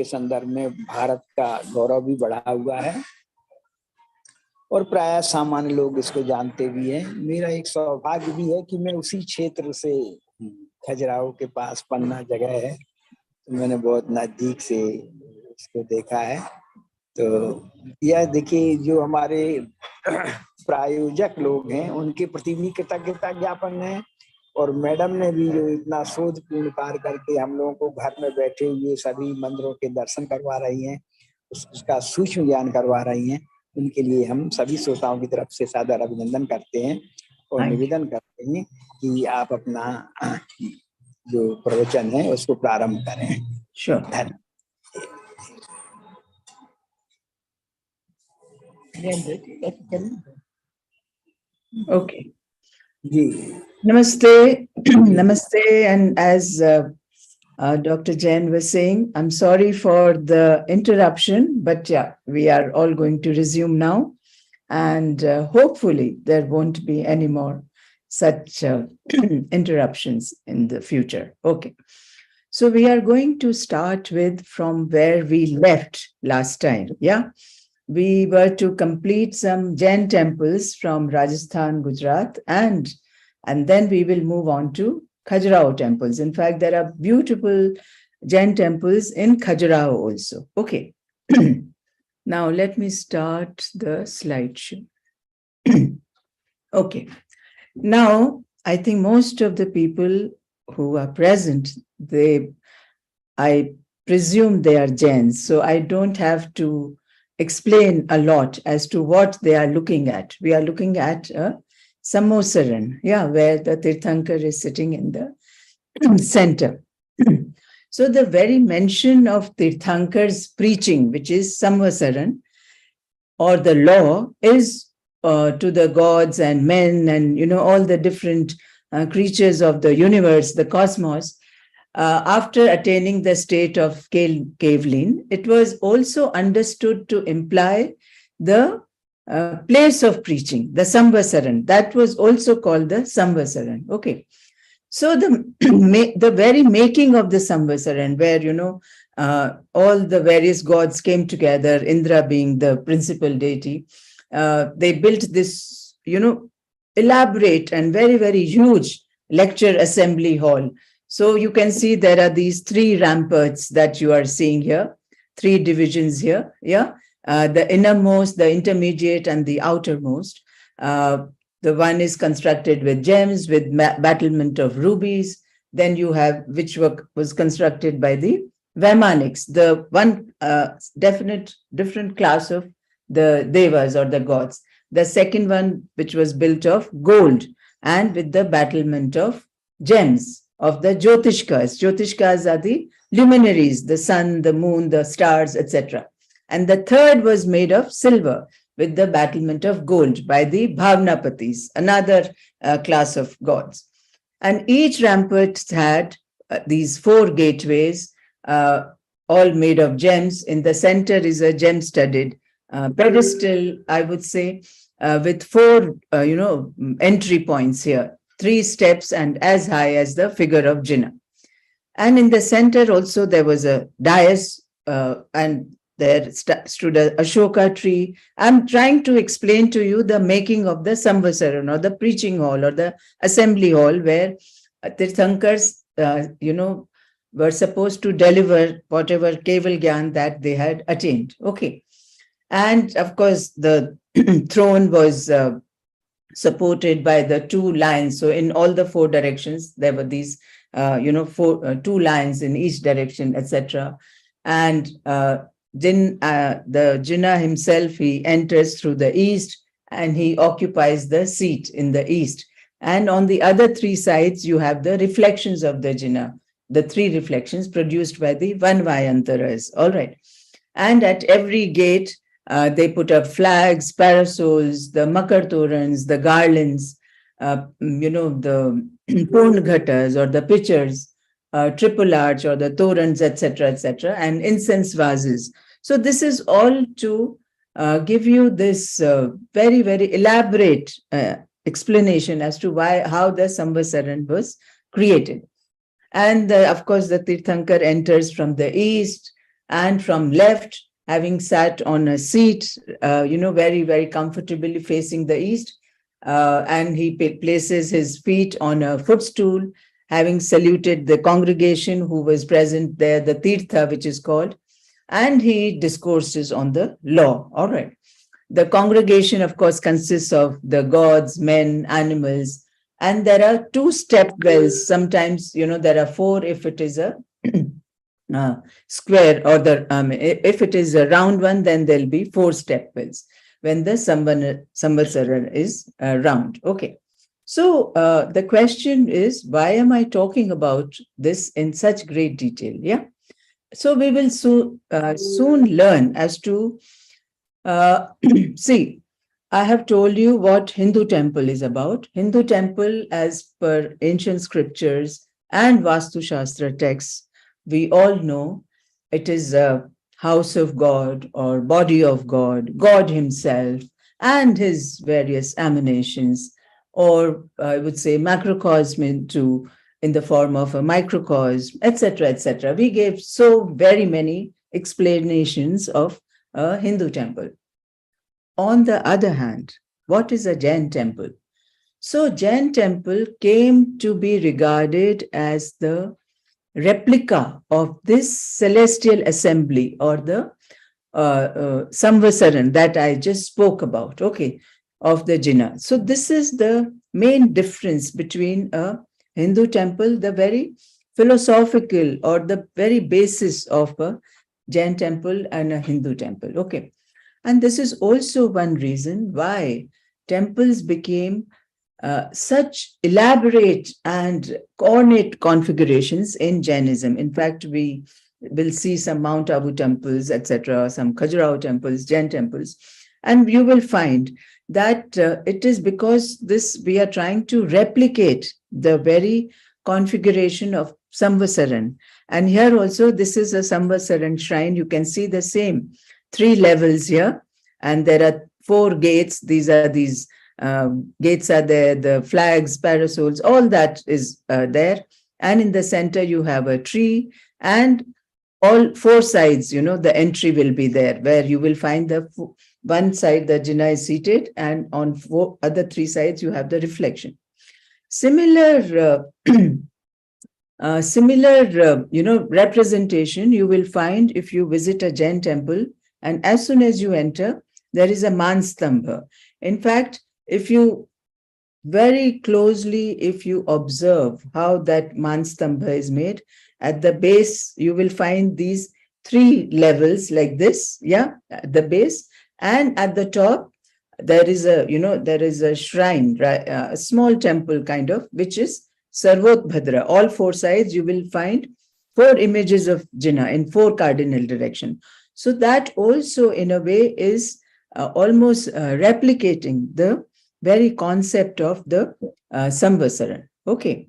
के संदर्भ में भारत का गौरव भी बढ़ा हुआ है और प्राय सामान्य लोग इसको जानते भी हैं। मेरा एक सौभाग्य भी है कि मैं उसी क्षेत्र से, खजुराहो के पास पन्ना जगह है, तो मैंने बहुत नजदीक से इसको देखा है। तो यह देखिए, जो हमारे प्रायोजक लोग हैं उनके प्रति भी कृतज्ञता ज्ञापन है, और मैडम ने भी जो इतना शोधपूर्ण कार्य करके हम लोगों को घर में बैठे हुए सभी मंदिरों के दर्शन करवा रही हैं, उसका सूक्ष्म ज्ञान करवा रही हैं, उनके लिए हम सभी श्रोताओं की तरफ से सादर अभिनंदन करते हैं और निवेदन करते हैं कि आप अपना जो प्रवचन है उसको प्रारंभ करें। धन्यवाद। Okay. Namaste. Namaste. And as Dr. Jain was saying, I'm sorry for the interruption, but yeah, we are all going to resume now. And hopefully there won't be any more such interruptions in the future. Okay. So we are going to start with from where we left last time. Yeah. We were to complete some Jain temples from Rajasthan, Gujarat, and then we will move on to Khajuraho temples. In fact, there are beautiful Jain temples in Khajuraho also. Okay. Now let me start the slideshow. Okay. Now, I think most of the people who are present, I presume they are Jains, so I don't have to explain a lot as to what they are looking at. We are looking at a Sammosaran, where the Tirthankar is sitting in the center. So the very mention of Tirthankar's preaching, which is Samvasaran, or the law, is to the gods and men and, all the different creatures of the universe, the cosmos. After attaining the state of Kavelin, it was also understood to imply the place of preaching, the Samvasaran. That was also called the Samvasaran. Okay. So the very making of the Samvasaran, where, all the various gods came together, Indra being the principal deity, they built this, elaborate and very, very huge lecture assembly hall. So you can see there are these three ramparts that you are seeing here, three divisions here. The innermost, the intermediate, and the outermost. The one is constructed with gems, with battlement of rubies. Then you have, which was constructed by the Vaimanics, the one different class of the devas or the gods. The second one, which was built of gold and with the battlement of gems of the Jyotishkas. Jyotishkas are the luminaries, the sun, the moon, the stars, etc. And the third was made of silver with the battlement of gold by the Bhavnapatis, another class of gods. And each rampart had these four gateways, all made of gems. In the center is a gem-studded pedestal, I would say, with four, entry points here, 3 steps and as high as the figure of Jinnah. And in the center also there was a dais and there stood a Ashoka tree. I'm trying to explain to you the making of the Samvasaran or the preaching hall or the assembly hall where Tirthankars, were supposed to deliver whatever Keval Gyan that they had attained. Okay. And of course, the throne was supported by the 2 lions. So in all the 4 directions, there were these, 2 lions in each direction, etc. And the Jinnah himself, he enters through the east and he occupies the seat in the east. And on the other 3 sides, you have the reflections of the Jinnah, the 3 reflections produced by the Vanvayantaras. All right. And at every gate, they put up flags, parasols, the makar torans, the garlands, the ponghatas or the pitchers, triple arch or the torans, etc., and incense vases. So this is all to give you this very, very elaborate explanation as to how the Samvasaran was created. And of course, the Tirthankar enters from the east, and from left, having sat on a seat, very, very comfortably facing the east, and he places his feet on a footstool, having saluted the congregation who was present there, the tirtha, which is called, and he discourses on the law. All right. The congregation, of course, consists of the gods, men, animals, and there are 2 step wells. Sometimes, there are 4 if it is a square, or if it is a round one, then there'll be 4 step wells when the Samvatsara is round. Okay. So the question is, why am I talking about this in such great detail? Yeah. So we will soon learn as to, see, I have told you what Hindu temple is about. Hindu temple, as per ancient scriptures and Vastu Shastra texts, we all know it is a house of God or body of God, God himself and his various emanations, or I would say macrocosm in the form of a microcosm, etc., etc. We gave so very many explanations of a Hindu temple. On the other hand, what is a Jain temple? So Jain temple came to be regarded as the replica of this celestial assembly, or the Samvasaran that I just spoke about, okay, of the Jinnah. So this is the main difference between a Hindu temple, the very philosophical or the very basis of a Jain temple, and a Hindu temple, okay. And this is also one reason why temples became such elaborate and ornate configurations in Jainism. In fact, we will see some Mount Abu temples, etc., some Khajuraho temples, Jain temples, and you will find that it is because we are trying to replicate the very configuration of Samvasaran. And here also, this is a Samvasaran shrine. You can see the same 3 levels here, and there are 4 gates. These gates are there, the flags, parasols, all that is there. And in the center, you have a tree, and all 4 sides, the entry will be there, where you will find one side, the Jinnah is seated, and on 4 other 3 sides, you have the reflection. Similar, representation you will find if you visit a Jain temple, and as soon as you enter, there is a Manstambha. In fact, if you very closely, if you observe how that Manstambha is made, at the base, you will find these 3 levels like this, yeah, at the base, and at the top, there is a shrine, right, a small temple kind of, which is Sarvotbhadra. All 4 sides, you will find 4 images of Jinnah in 4 cardinal direction. So that also, in a way, is almost replicating the very concept of the Samvasaran. Okay.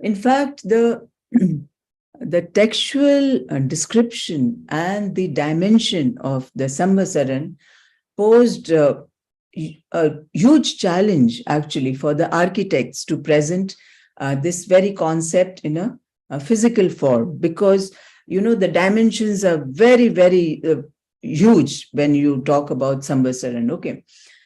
In fact, the textual description and the dimension of the Samvasaran posed a huge challenge, actually, for the architects to present this very concept in a physical form, because, the dimensions are very, very huge when you talk about Samvasaran, okay.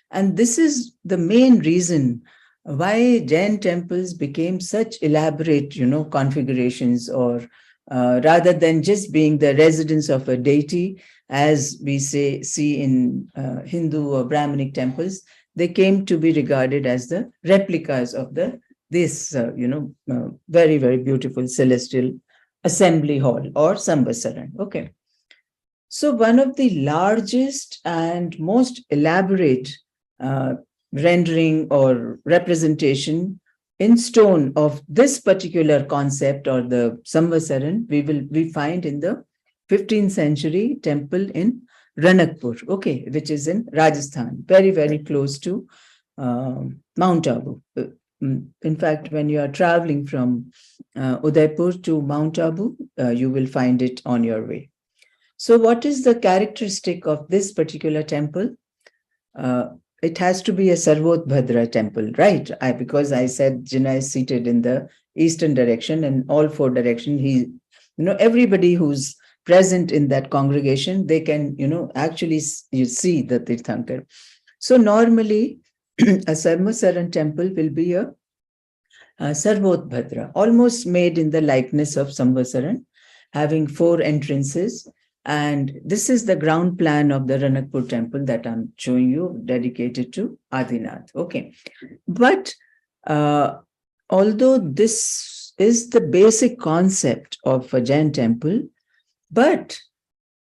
And this is the main reason why Jain temples became such elaborate, configurations, or rather than just being the residence of a deity, as we see in Hindu or Brahminic temples, they came to be regarded as the replicas of this very, very beautiful celestial assembly hall, or Samvasaran, okay. So one of the largest and most elaborate rendering or representation in stone of this particular concept, or the Samvasaran, we find in the 15th century temple in Ranakpur, okay, which is in Rajasthan, very, very close to Mount Abu. In fact, when you are traveling from Udaipur to Mount Abu, you will find it on your way. So what is the characteristic of this particular temple? It has to be a Sarvotbhadra temple, right? Because I said Jinnah is seated in the eastern direction, and all 4 directions everybody who's present in that congregation, they can, actually you see the Tirthankar. So normally, a Sarmasaran temple will be a Sarvodbhadra, almost made in the likeness of Samvasaran, having 4 entrances. And this is the ground plan of the Ranakpur temple that I'm showing you, dedicated to Adinath. Okay. But although this is the basic concept of a Jain temple, but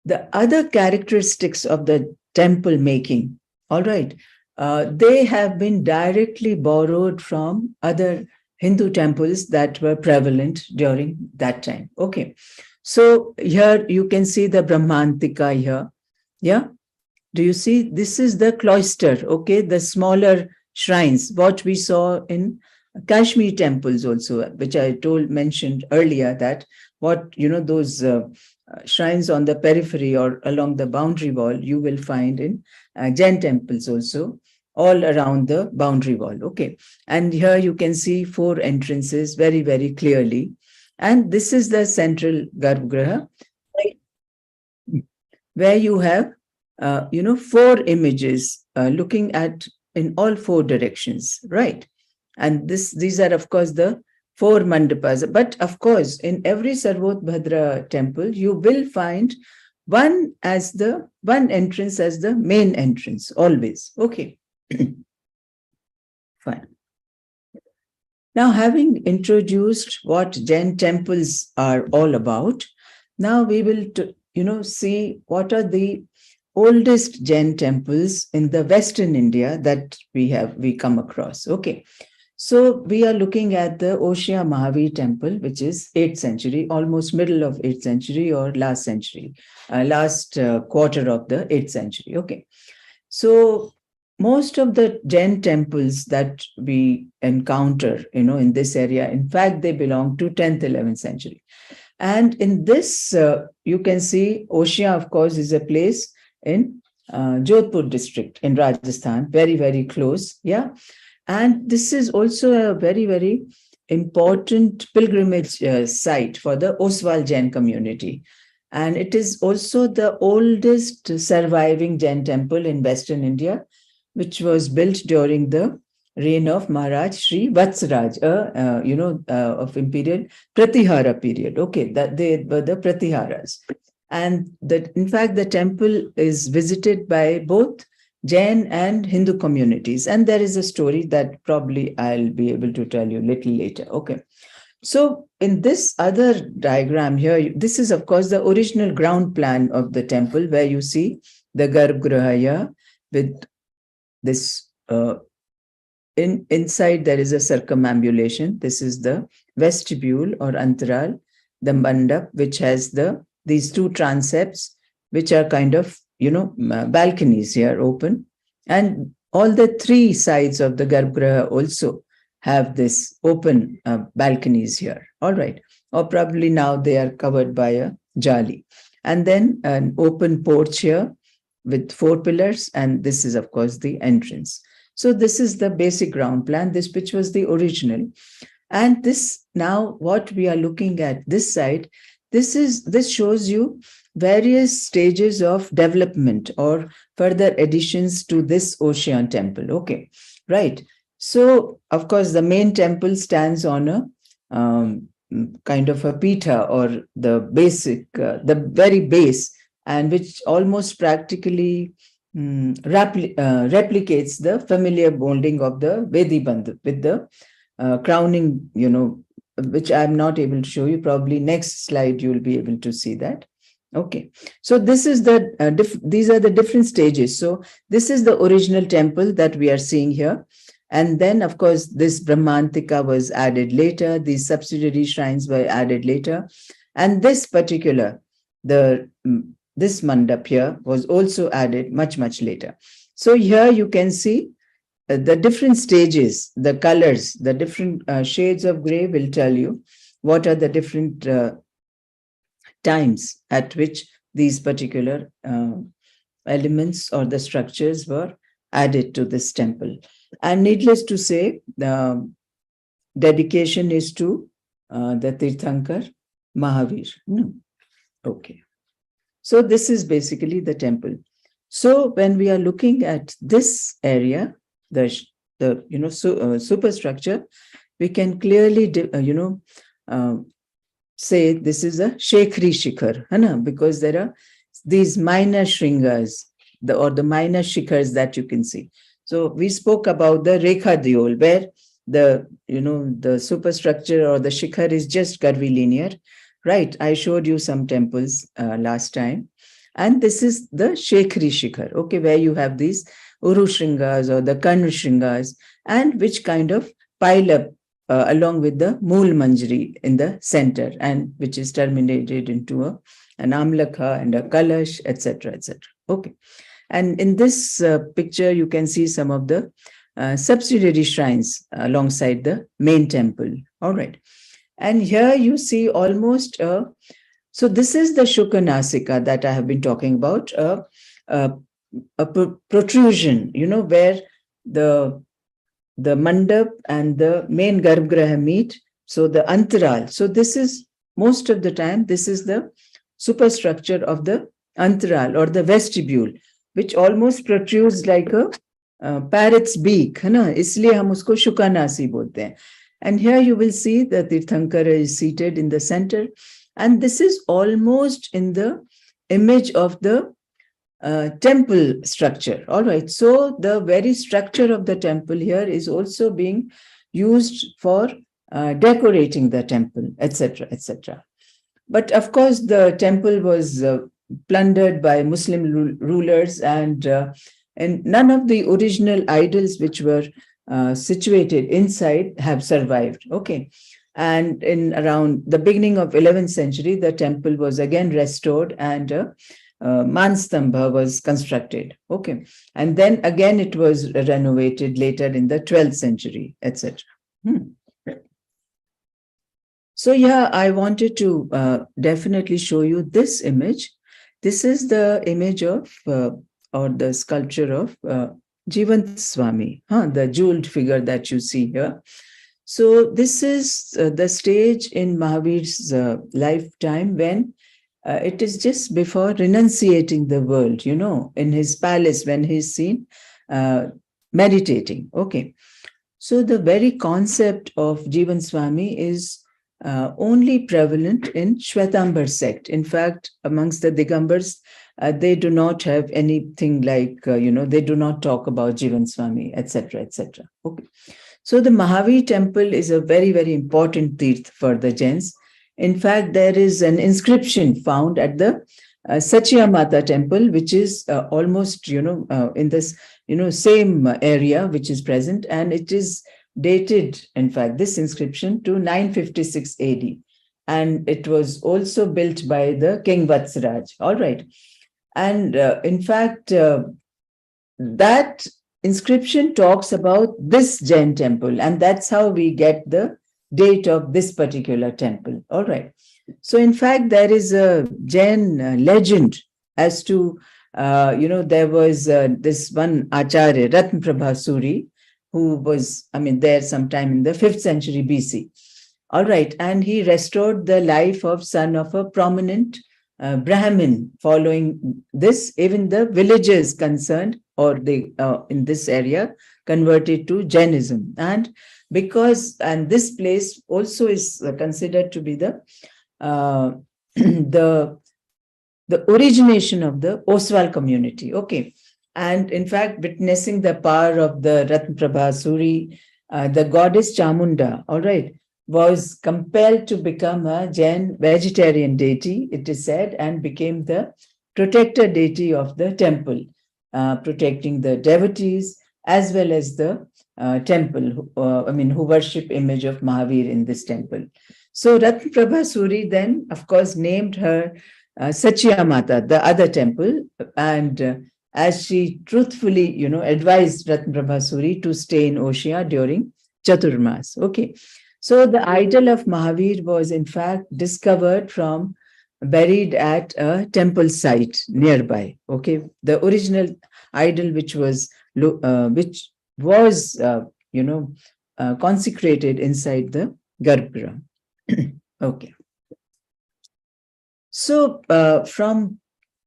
the other characteristics of the temple making, all right, they have been directly borrowed from other Hindu temples that were prevalent during that time. Okay. So here you can see the Brahmantika here. Yeah. Do you see? This is the cloister. Okay. The smaller shrines, what we saw in Kashmir temples also, which I mentioned earlier, that what, those shrines on the periphery or along the boundary wall, you will find in Jain temples also, all around the boundary wall. Okay. And here you can see 4 entrances very, very clearly. And this is the central Garbhagriha, where you have, 4 images looking at in all 4 directions, right? And these are, of course, the 4 mandapas. But of course, in every Sarvodbhadra temple, you will find one entrance as the main entrance, always. Okay. Fine. Now, having introduced what Jain temples are all about, now we will, see what are the oldest Jain temples in the Western India that we come across. Okay. So we are looking at the Oshia Mahavir temple, which is 8th century, almost middle of 8th century or last century, last quarter of the 8th century. Okay. So most of the Jain temples that we encounter, in this area, in fact, they belong to 10th, 11th century. And in this, you can see Oshia, of course, is a place in Jodhpur district in Rajasthan, very, very close. Yeah. And this is also a very, very important pilgrimage site for the Oswal Jain community. And it is also the oldest surviving Jain temple in Western India, which was built during the reign of Maharaj Sri Vatsraj, of imperial Pratihara period. Okay, that they were the Pratiharas. And in fact, the temple is visited by both Jain and Hindu communities. And there is a story that probably I'll be able to tell you a little later. Okay. So in this other diagram here, this is, of course, the original ground plan of the temple, where you see the Garbhagriha with this, inside there is a circumambulation. This is the vestibule or antaral, the mandap, which has these 2 transepts, which are kind of, balconies here open. And all the 3 sides of the Garbhagriha also have this open balconies here. All right. Or probably now they are covered by a jali. And then an open porch here with 4 pillars. And this is, of course, the entrance. So this is the basic ground plan, which was the original. And this now, what we are looking at this side, this shows you various stages of development or further additions to this Ocean temple. Okay, right. So, of course, the main temple stands on a kind of a pitha, or the basic, the very base, and which almost practically replicates the familiar molding of the Vedi Bandh with the crowning, which I'm not able to show you. Probably next slide, you'll be able to see that. Okay, so this is these are the different stages. So this is the original temple that we are seeing here. And then, of course, this Brahmantika was added later. These subsidiary shrines were added later. And this particular, this mandap here was also added much, much later. So here you can see the different stages, the colors, the different shades of gray will tell you what are the different times at which these particular elements or the structures were added to this temple. And needless to say, the dedication is to the Tirthankar, Mahavir. No. Okay. So this is basically the temple. So when we are looking at this area, the superstructure, we can clearly uh, say this is a Shekhri Shikhar, hai na? Because there are these minor shringas, or the minor shikhars that you can see. So we spoke about the Rekha Diol, where the superstructure or the shikhar is just curvilinear, right? I showed you some temples last time. And this is the Shekhri Shikhar, okay, where you have these Uru Shringas or the Kanu Shringas, and which kind of pile up along with the Mool Manjari in the center, and which is terminated into an Amlakha and a Kalash, etc., etc. Okay. And in this picture, you can see some of the subsidiary shrines alongside the main temple. All right. And here you see almost so this is the Shukanasika that I have been talking about, a protrusion, where the mandap and the main garbhagriha meet. So the antaral. So this is, most of the time, this is the superstructure of the antaral or the vestibule, which almost protrudes like a parrot's beak. है ना? इसलिए हम उसको शुकानासी बोलते हैं. And here you will see that Tirthankara is seated in the center. And this is almost in the image of the temple structure. All right. So the very structure of the temple here is also being used for decorating the temple, etc., etc. But of course, the temple was plundered by Muslim rulers, and none of the original idols which were situated inside have survived. Okay. And in around the beginning of 11th century, the temple was again restored, and Manstambha was constructed. Okay. And then again it was renovated later in the 12th century, etc. So yeah, I wanted to definitely show you this image. This is the image of or the sculpture of Jivant Swami, the jeweled figure that you see here. So this is the stage in Mahavir's lifetime when it is just before renunciating the world, in his palace when he's seen meditating. Okay. So the very concept of Jivan Swami is only prevalent in Shwetambar sect. In fact, amongst the Digambars, they do not have anything like, they do not talk about Jivan Swami, etc., etc. Okay. So the Mahavir temple is a very, very important tirth for the Jains. In fact, there is an inscription found at the Sachya Mata temple, which is almost, in this, same area which is present, and it is dated, in fact, this inscription to 956 AD. And it was also built by the King Vatsaraj. All right. And in fact, that inscription talks about this Jain temple, and that's how we get the date of this particular temple. All right. So in fact, there is a Jain legend as to, there was this one Acharya, Ratnaprabha Suri, who was, there sometime in the 5th century BC. All right. And he restored the life of son of a prominent Brahmin. Following this, even the villagers concerned, or they in this area, converted to Jainism. And this place also is considered to be the the origination of the Oswal community. Okay. And in fact, witnessing the power of the Ratnaprabha Suri, the goddess Chamunda, all right, was compelled to become a Jain vegetarian deity, it is said, and became the protector deity of the temple, protecting the devotees as well as the temple, who worship image of Mahavir in this temple. So Ratnaprabha Suri then, of course, named her Sachya Mata, the other temple, and as she truthfully, advised Ratnaprabha Suri to stay in Oshia during Chaturmas. Okay. So the idol of Mahavir was in fact discovered buried at a temple site nearby. Okay. The original idol, which was consecrated inside the Garbhagriha. Okay. So from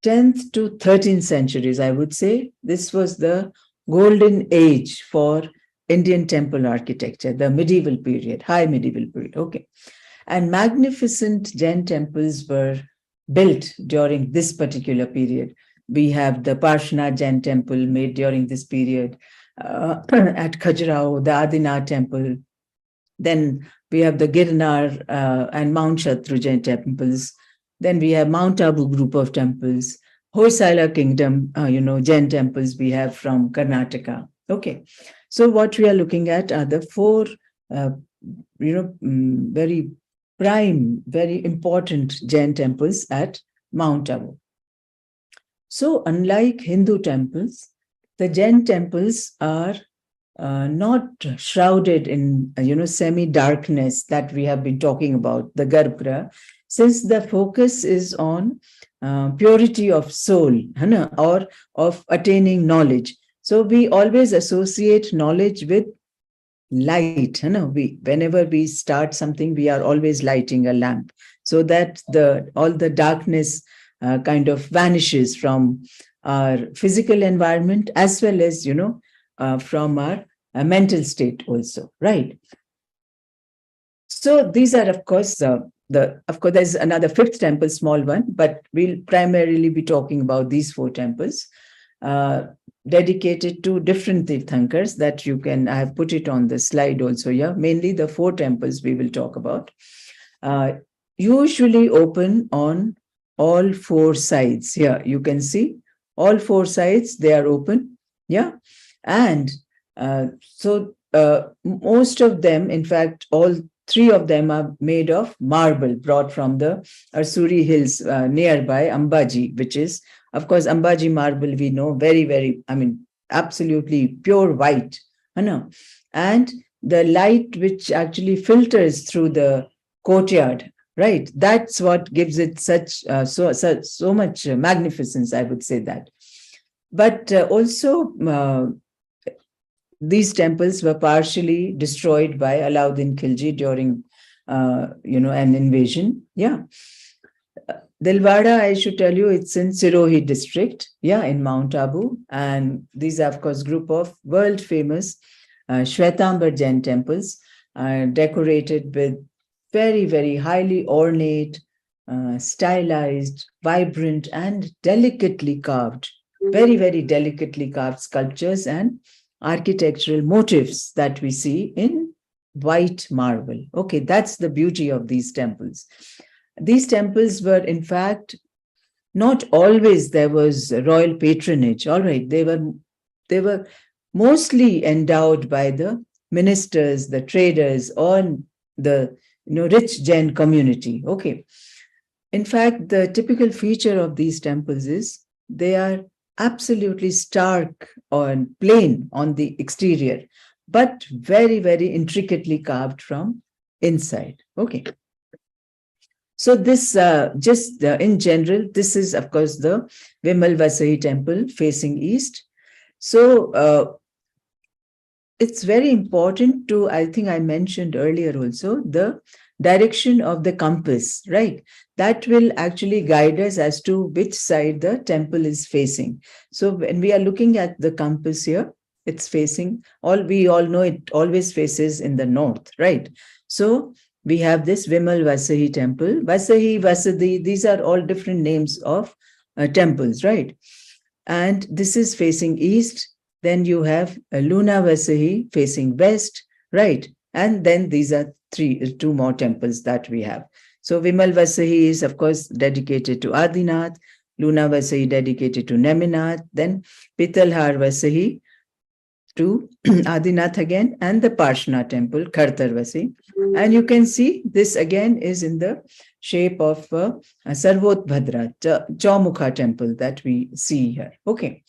10th to 13th centuries, I would say this was the golden age for Indian temple architecture, the medieval period, high medieval period. Okay. And magnificent Jain temples were built during this particular period. We have the Parshanath Jain temple made during this period, at Khajuraho, the Adinath temple. Then we have the Girnar and Mount Shatru Jain temples. Then we have Mount Abu group of temples, Hoysala kingdom, Jain temples we have from Karnataka. Okay. So what we are looking at are the four, very prime, very important Jain temples at Mount Abu. So unlike Hindu temples, the Jain temples are not shrouded in, semi-darkness that we have been talking about, the Garbhagriha, since the focus is on purity of soul, or of attaining knowledge. So we always associate knowledge with light. Whenever we start something, we are always lighting a lamp so that all the darkness kind of vanishes from our physical environment as well as, from our mental state also, right? So these are, of course, there's another fifth temple, small one, but we'll primarily be talking about these four temples dedicated to different Tirthankars that I have put it on the slide also. Yeah, mainly the four temples we will talk about. Usually open on all four sides. Here you can see all four sides, they are open. Yeah. And so most of them, in fact, all three of them are made of marble brought from the Arsuri hills nearby Ambaji, which is, of course, Ambaji marble, we know, very, very, absolutely pure white. And the light which actually filters through the courtyard, right? That's what gives it so much magnificence, I would say that. But also, these temples were partially destroyed by Alauddin Khilji during, an invasion. Yeah. Dilwara, I should tell you, it's in Sirohi district, in Mount Abu. And these are, of course, group of world-famous Shwetambar Jain temples, decorated with very, very highly ornate, stylized, vibrant, and delicately carved, very, very delicately carved sculptures and architectural motifs that we see in white marble. Okay, that's the beauty of these temples. These temples were, in fact, not always there was royal patronage. All right, they were mostly endowed by the ministers, the traders, or the rich Jain community. Okay. In fact, the typical feature of these temples is they are absolutely stark or plain on the exterior, but very, very intricately carved from inside. Okay. So this, in general, this is, of course, the Vimal Vasahi temple facing east. So it's very important to, I think I mentioned earlier also, the direction of the compass, right? That will actually guide us as to which side the temple is facing. So when we are looking at the compass here, it's facing, we all know it always faces in the north, right? So we have this Vimal Vasahi temple. Vasahi, Vasadi, these are all different names of temples, right? And this is facing east. Then you have Luna Vasahi facing west, right? And then these are two more temples that we have. So Vimal Vasahi is, of course, dedicated to Adinath, Luna Vasahi dedicated to Neminath, then Pitalhar Vasahi to Adinath again, and the Parshna temple, Khartar Vasahi. And you can see this again is in the shape of Sarvotbhadra, Chaumukha temple that we see here. Okay.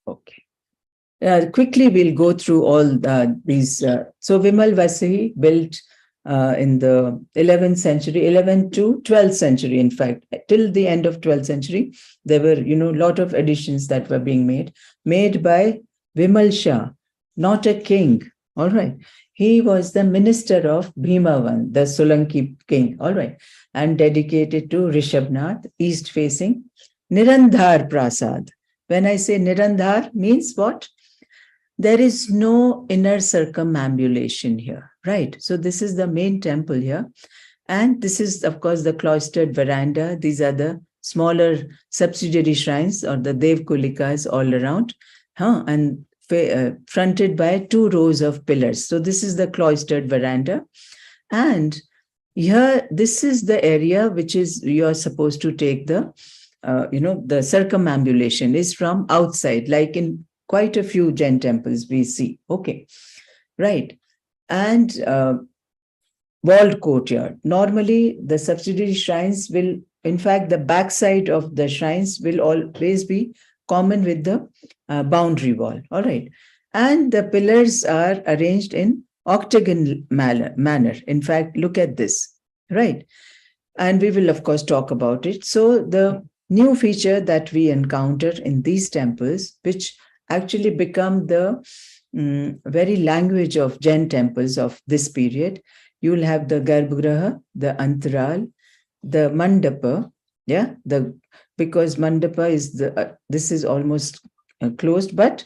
Okay. Quickly, we'll go through all these. So Vimal Vasahi built in the 11th century, 11th to 12th century, in fact, till the end of 12th century, there were, a lot of additions that were being made by Vimal Shah, not a king, All right. He was the minister of Bhimavan, the Solanki king. All right. And dedicated to Rishabhnath, east facing Nirandhar Prasad. When I say Nirandhar, means what? There is no inner circumambulation here, right? So this is the main temple here. And this is, of course, the cloistered veranda. These are the smaller subsidiary shrines or the Devkulikas all around, and fronted by 2 rows of pillars. So this is the cloistered veranda. And here, this is the area which is, you're supposed to take the, the circumambulation is from outside, like in quite a few Jain temples we see. Okay, right. And walled courtyard. Normally, the subsidiary shrines will, in fact, the backside of the shrines will always be common with the boundary wall. All right. And the pillars are arranged in octagonal manner. In fact, look at this, right? And we will, of course, talk about it. So the new feature that we encounter in these temples, which actually become the very language of Jain temples of this period, you will have the Garbhagriha, the Antaral, the Mandapa, because Mandapa is this is almost closed, but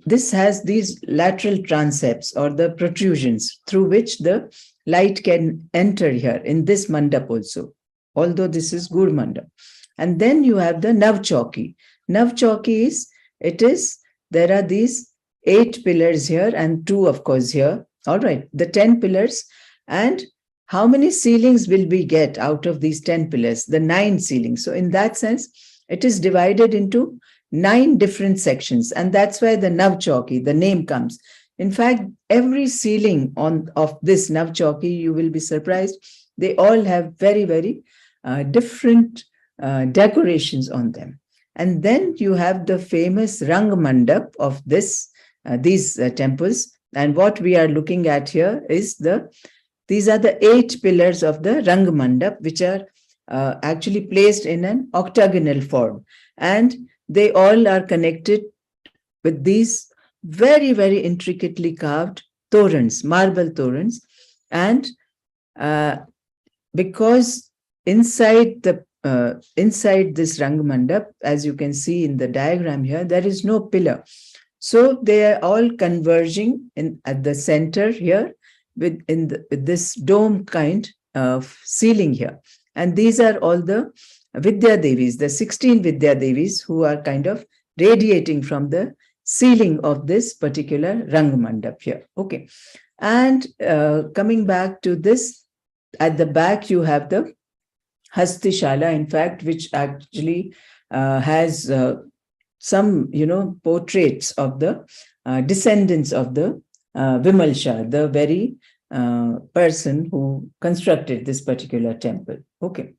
this has these lateral transepts or the protrusions through which the light can enter here in this mandap also, although this is Gur Mandap. And then you have the Navchauki. Navchauki is, there are these 8 pillars here and 2, of course, here. All right, the 10 pillars. And how many ceilings will we get out of these 10 pillars? The 9 ceilings. So in that sense, it is divided into 9 different sections. And that's why the Navchauki, the name comes. In fact, every ceiling of this Navchauki, you will be surprised, they all have very, very different decorations on them. And then you have the famous Rang Mandap of these temples. And what we are looking at here is these are the 8 pillars of the Rang Mandap, which are actually placed in an octagonal form. And they all are connected with these very, very intricately carved torrents, marble torrents. And because inside this Rang Mandap, as you can see in the diagram here, there is no pillar. So they are all converging at the center here with this dome kind of ceiling here. And these are all the Vidya Devis, the 16 Vidya Devis who are kind of radiating from the ceiling of this particular Rang Mandap here. Okay. And coming back to this, at the back you have the Hastishala, in fact, which actually has some, portraits of the descendants of the Vimal Shah, the very person who constructed this particular temple. Okay.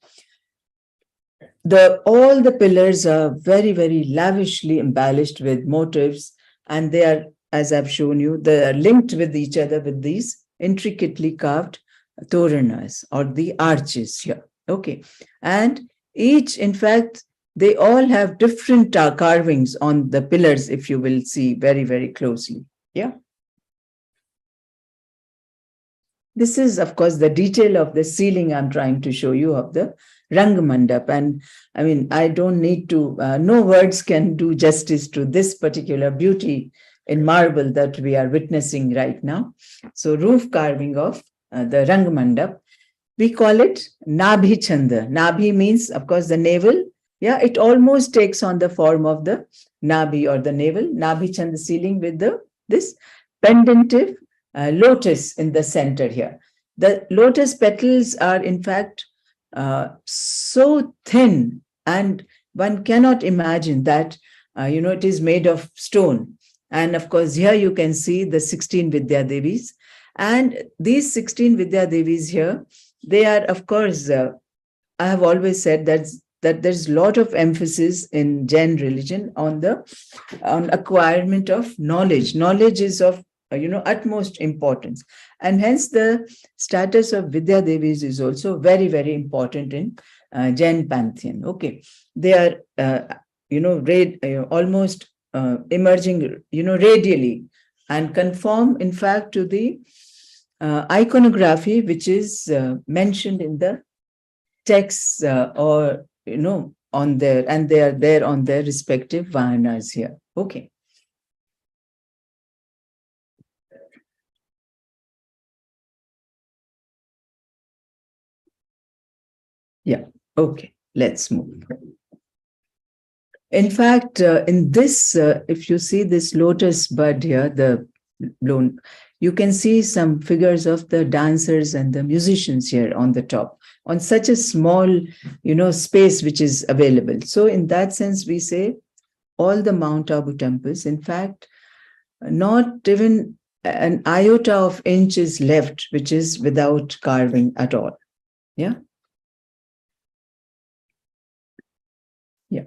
All the pillars are very, very lavishly embellished with motifs, and they are, as I've shown you, they are linked with each other with these intricately carved toranas or the arches here. Okay. And each, in fact, they all have different carvings on the pillars, if you will see very, very closely. Yeah. This is, of course, the detail of the ceiling I'm trying to show you of the Rang Mandap. And I mean, I don't need to, no words can do justice to this particular beauty in marble that we are witnessing right now. So roof carving of the Rang Mandap, we call it Nabhi Chanda. Nabhi means, of course, the navel. Yeah, it almost takes on the form of the Nabhi or the navel. Nabhi Chanda ceiling with this pendentive lotus in the center here. The lotus petals are, in fact, so thin, and one cannot imagine that, it is made of stone. And of course, here you can see the 16 Vidya Devis. And these 16 Vidya Devis here, they are, of course, I have always said that there's a lot of emphasis in Jain religion on acquirement of knowledge. Knowledge is of utmost importance, and hence the status of Vidya Devis is also very, very important in Jain pantheon. Okay, they are almost emerging radially and conform, in fact, to the iconography which is mentioned in the texts or, on their, and they are there on their respective vahanas here. Okay. Yeah. Okay. Let's move. In fact, in this, if you see this lotus bud here, the blown, you can see some figures of the dancers and the musicians here on the top, on such a small, space which is available. So in that sense, we say all the Mount Abu temples, in fact, not even an iota of inch is left, which is without carving at all. Yeah. Yeah.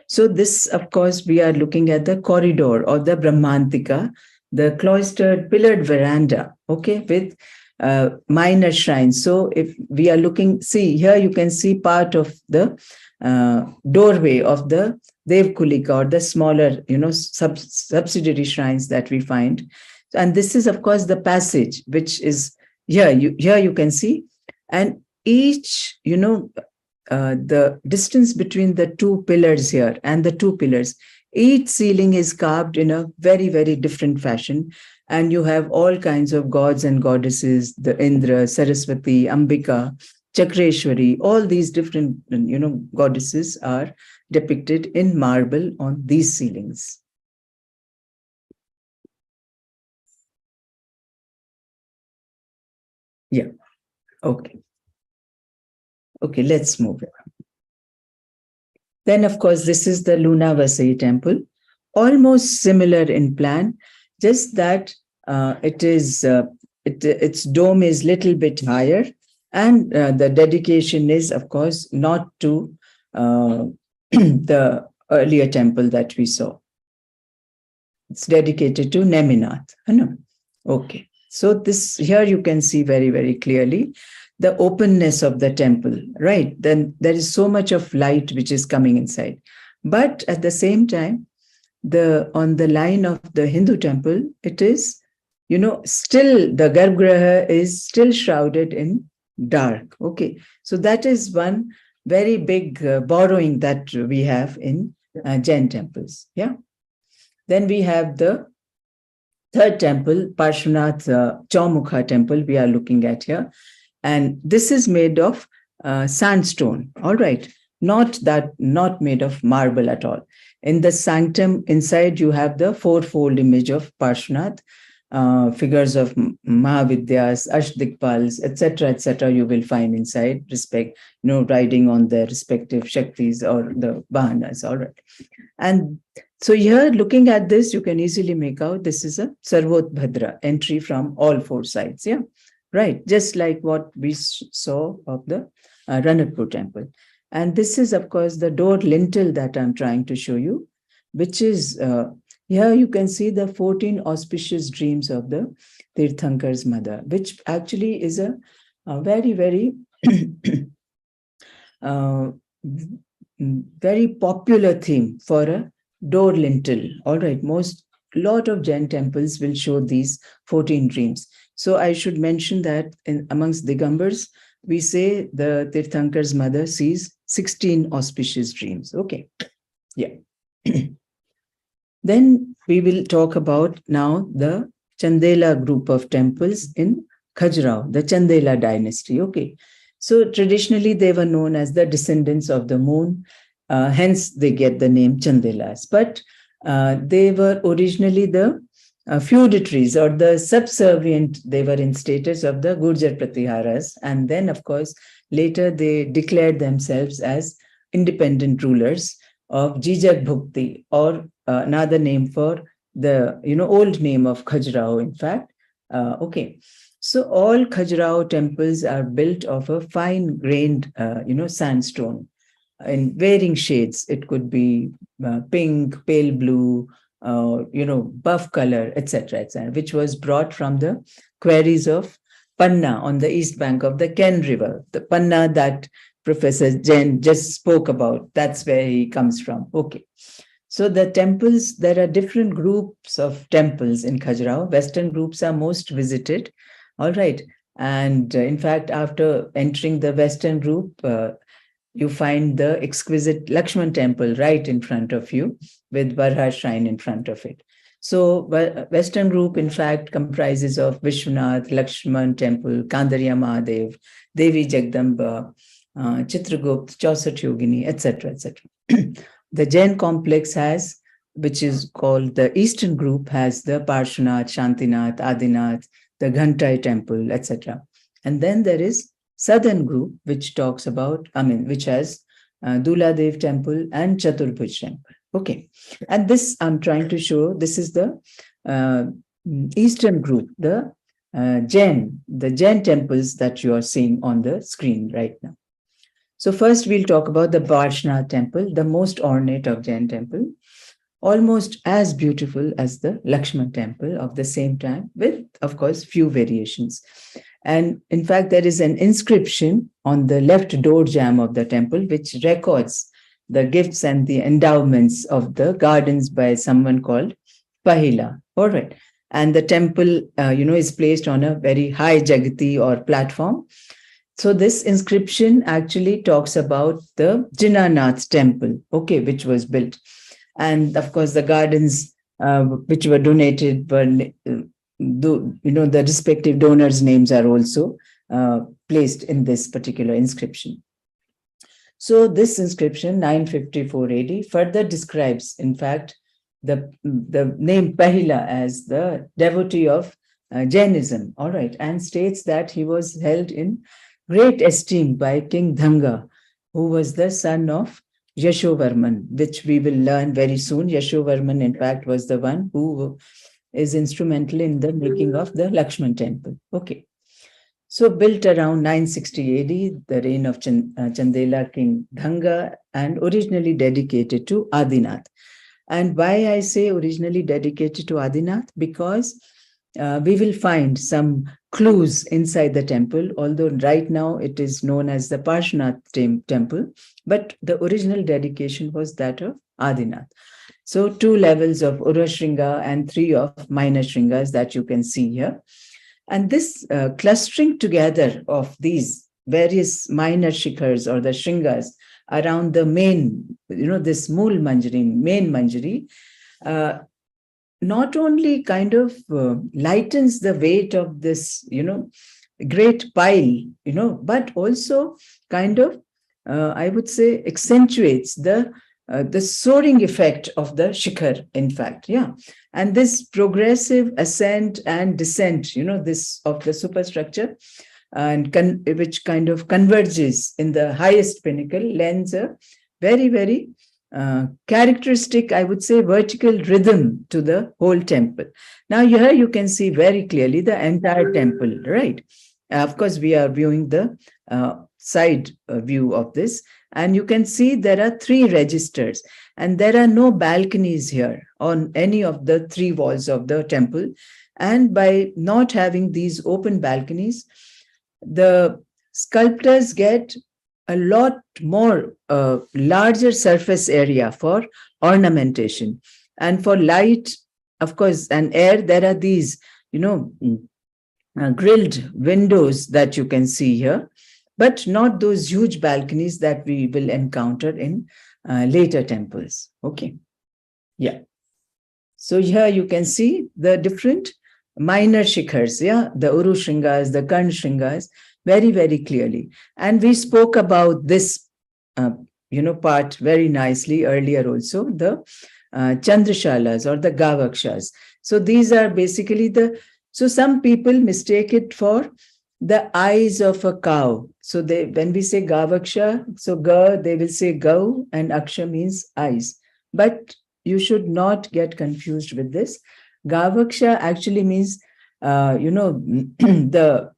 So this, of course, we are looking at the corridor or the Brahmantika, the cloistered pillared veranda, okay, with minor shrines. So if we are looking, see here, you can see part of the doorway of the Devkulika, or the smaller, subsidiary shrines that we find. And this is, of course, the passage, which is here. Here you can see, and each, the distance between the two pillars here and the two pillars, each ceiling is carved in a very, very different fashion. And you have all kinds of gods and goddesses, the Indra, Saraswati, Ambika, Chakreshwari, all these different, goddesses are depicted in marble on these ceilings. Yeah. Okay. Okay, let's move on. Then, of course, this is the Lunavasai temple, almost similar in plan, just that its dome is little bit higher, and the dedication is, of course, not to the earlier temple that we saw. It's dedicated to Neminath. Okay, so this here you can see very, very clearly the openness of the temple, right? Then there is so much of light which is coming inside. But at the same time, on the line of the Hindu temple, it is, still the Garbhagriha is still shrouded in dark. Okay, so that is one very big borrowing that we have in Jain temples. Yeah. Then we have the third temple, Parshvanath Chaumukha temple, we are looking at here. And this is made of sandstone, all right, not made of marble at all. In the sanctum inside, you have the fourfold image of Parshvanath, figures of Mahavidyas, Ashdikpals, etc., you will find inside, riding on their respective Shaktis or the Vahanas, all right. And so here, looking at this, you can easily make out this is a Sarvotbhadra, entry from all four sides, yeah. Right, just like what we saw of the Ranakpur temple. And this is, of course, the door lintel that I'm trying to show you, which is, here you can see the 14 auspicious dreams of the Tirthankar's mother, which actually is a very, very, very popular theme for a door lintel. All right, lot of Jain temples will show these 14 dreams. So I should mention that amongst Digambars, we say the Tirthankar's mother sees 16 auspicious dreams. Okay. Yeah. Then we will talk about now the Chandela group of temples in Khajuraho, the Chandela dynasty. Okay. So traditionally, they were known as the descendants of the moon. Hence, they get the name Chandelas. But they were originally the feudatories or the subservient, they were in status of the Gurjar Pratiharas. And then, of course, later they declared themselves as independent rulers of Jijak Bhukti, or another name for the, old name of Khajuraho, in fact. Okay. So all Khajuraho temples are built of a fine-grained, sandstone in varying shades. It could be pink, pale blue, buff color, etc., which was brought from the quarries of Panna on the east bank of the Ken River. The Panna that Professor Jain just spoke about, that's where he comes from. Okay. So the temples, there are different groups of temples in Khajuraho. Western groups are most visited. All right. And in fact, after entering the Western group, you find the exquisite Lakshman temple right in front of you with Varha shrine in front of it. So Western group, in fact, comprises of Vishwanath, Lakshman temple, Kandarya Mahadev, Devi Jagdamba, Chitragupt, Chausat Yogini, etc., etc. The Jain complex has, which is called the Eastern group, has the Parshvanath, Shantinath, Adinath, the Ghantai temple, etc. And then there is Southern group, which talks about, which has Duladev temple and Chaturbhuj temple. Okay. And this I'm trying to show, this is the Eastern group, the Jain temples that you are seeing on the screen right now. So first we'll talk about the Parshvanath temple, the most ornate of Jain temple, almost as beautiful as the Lakshman temple of the same time, with, of course, few variations. And in fact, there is an inscription on the left door jamb of the temple, which records the gifts and the endowments of the gardens by someone called Pahila. All right. And the temple, is placed on a very high jagati or platform. So this inscription actually talks about the Jinnanath temple, okay, which was built. And of course, the gardens which were donated were, the respective donors' names are also placed in this particular inscription. So this inscription, 954 AD, further describes, in fact, the name Pahila as the devotee of Jainism, all right, and states that he was held in great esteem by King Dhanga, who was the son of Yashovarman, which we will learn very soon. Yashovarman, in fact, was the one who is instrumental in the making of the Lakshman temple. Okay. So built around 960 AD, the reign of Chandela King Dhanga, and originally dedicated to Adinath. And why I say originally dedicated to Adinath? Because we will find some clues inside the temple, although right now it is known as the Parshvanath temple, but the original dedication was that of Adinath. So 2 levels of Ura Shringa and 3 of minor Shringas that you can see here. And this clustering together of these various minor shikhars or the Shringas around the main, this Mool Manjari, main Manjari, not only kind of lightens the weight of this, great pile, but also kind of, I would say, accentuates the soaring effect of the shikhar, in fact. Yeah. And this progressive ascent and descent, this of the superstructure, and which kind of converges in the highest pinnacle, lends a very, very characteristic, I would say, vertical rhythm to the whole temple. Now here you can see very clearly the entire temple, right? Of course, we are viewing the side view of this, and you can see there are 3 registers, and there are no balconies here on any of the 3 walls of the temple. And by not having these open balconies, the sculptors get a lot more larger surface area for ornamentation. And for light, of course, and air, there are these, grilled windows that you can see here, but not those huge balconies that we will encounter in later temples. Okay. Yeah. So here you can see the different minor shikhars, yeah, the Uru Shringas, the Karn Shringas, very, very clearly. And we spoke about this, part very nicely earlier also, the Chandrashalas or the Gavakshas. So these are basically so some people mistake it for the eyes of a cow. So when we say Gavaksha, so Ga, they will say Gau, and Aksha means eyes. But you should not get confused with this. Gavaksha actually means, the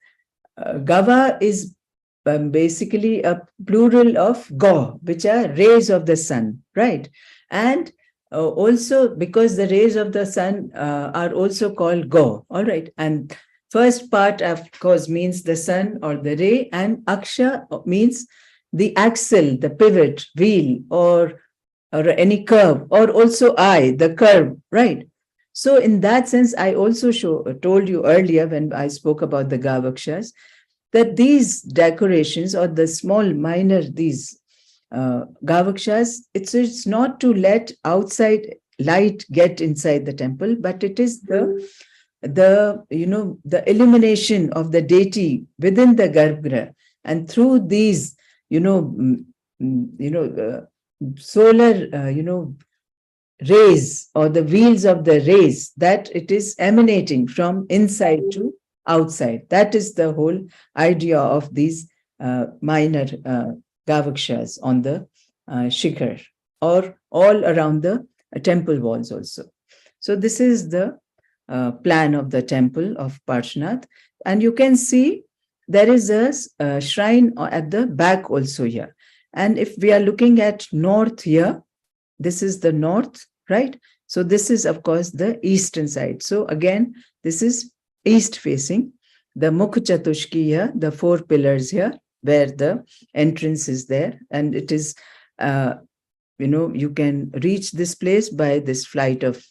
Gava is basically a plural of Ga, which are rays of the sun, right? And also because the rays of the sun are also called Ga, all right? And first part, of course, means the sun or the ray, and Aksha means the axle, the pivot, wheel, or or any curve, or also the curve, right? So in that sense, I also told you earlier when I spoke about the Gavakshas, that these decorations or the small minor, these Gavakshas, it's not to let outside light get inside the temple, but it is the illumination of the deity within the Garbhagriha, and through these solar rays, or the wheels of the rays, that it is emanating from inside to outside. That is the whole idea of these minor Gavakshas on the shikhar, or all around the temple walls also. So this is the plan of the temple of Parshanath. And you can see there is a shrine at the back also here. And if we are looking at north here, this is the north, right? So this is, of course, the eastern side. So again, this is east facing. The Mukh Chatushki here, the 4 pillars here, where the entrance is there. And it is, you can reach this place by this flight of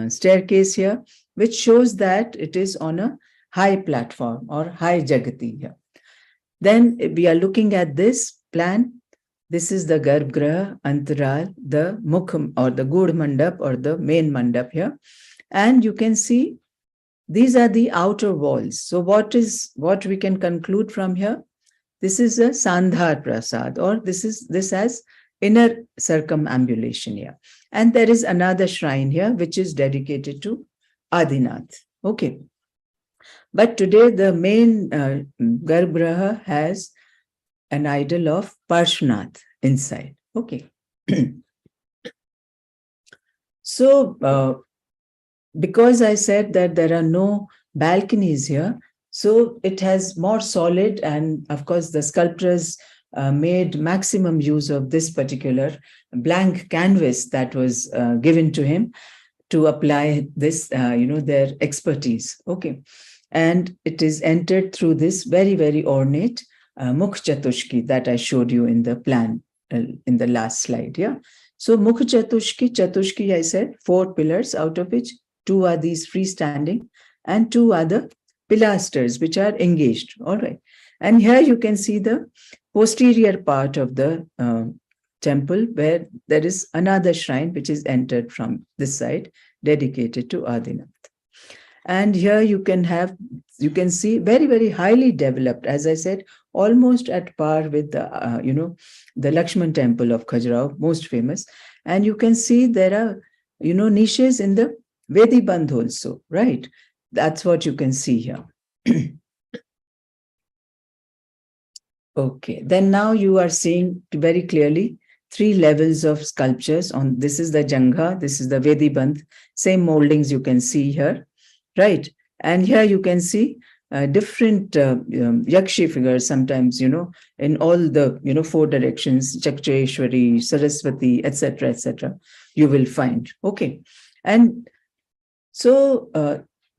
staircase here, which shows that it is on a high platform or high Jagati here. Then we are looking at this plan. This is the Garbhagriha, Antaral, the Mukham or the Gud Mandap or the main Mandap here. And you can see these are the outer walls. So what we can conclude from here? This is a Sandhar Prasad, or this has inner circumambulation here. And there is another shrine here which is dedicated to Adinath. Okay. But today the main Garbhagriha has an idol of Parshanath inside. Okay. So, because I said that there are no balconies here, so it has more solid, and of course the sculptors made maximum use of this particular blank canvas that was given to him to apply this, their expertise. Okay. And it is entered through this very, very ornate Mukh Chatushki that I showed you in the plan in the last slide. Yeah. So Mukh Chatushki, I said 4 pillars, out of which 2 are these freestanding and 2 are the pilasters which are engaged. All right. And here you can see the posterior part of the temple where there is another shrine which is entered from this side, dedicated to Adinath. And here you can see very, very highly developed, as I said, almost at par with the, the Lakshman temple of Khajuraho, most famous. And you can see there are, niches in the Vedibandh also, right? That's what you can see here. Okay, then now you are seeing very clearly 3 levels of sculptures. This is the Jangha, this is the Vedibandh, same moldings you can see here. Right. And here you can see different Yakshi figures sometimes, in all the, 4 directions, Chakcheshwari, Saraswati, etc., you will find. Okay. And so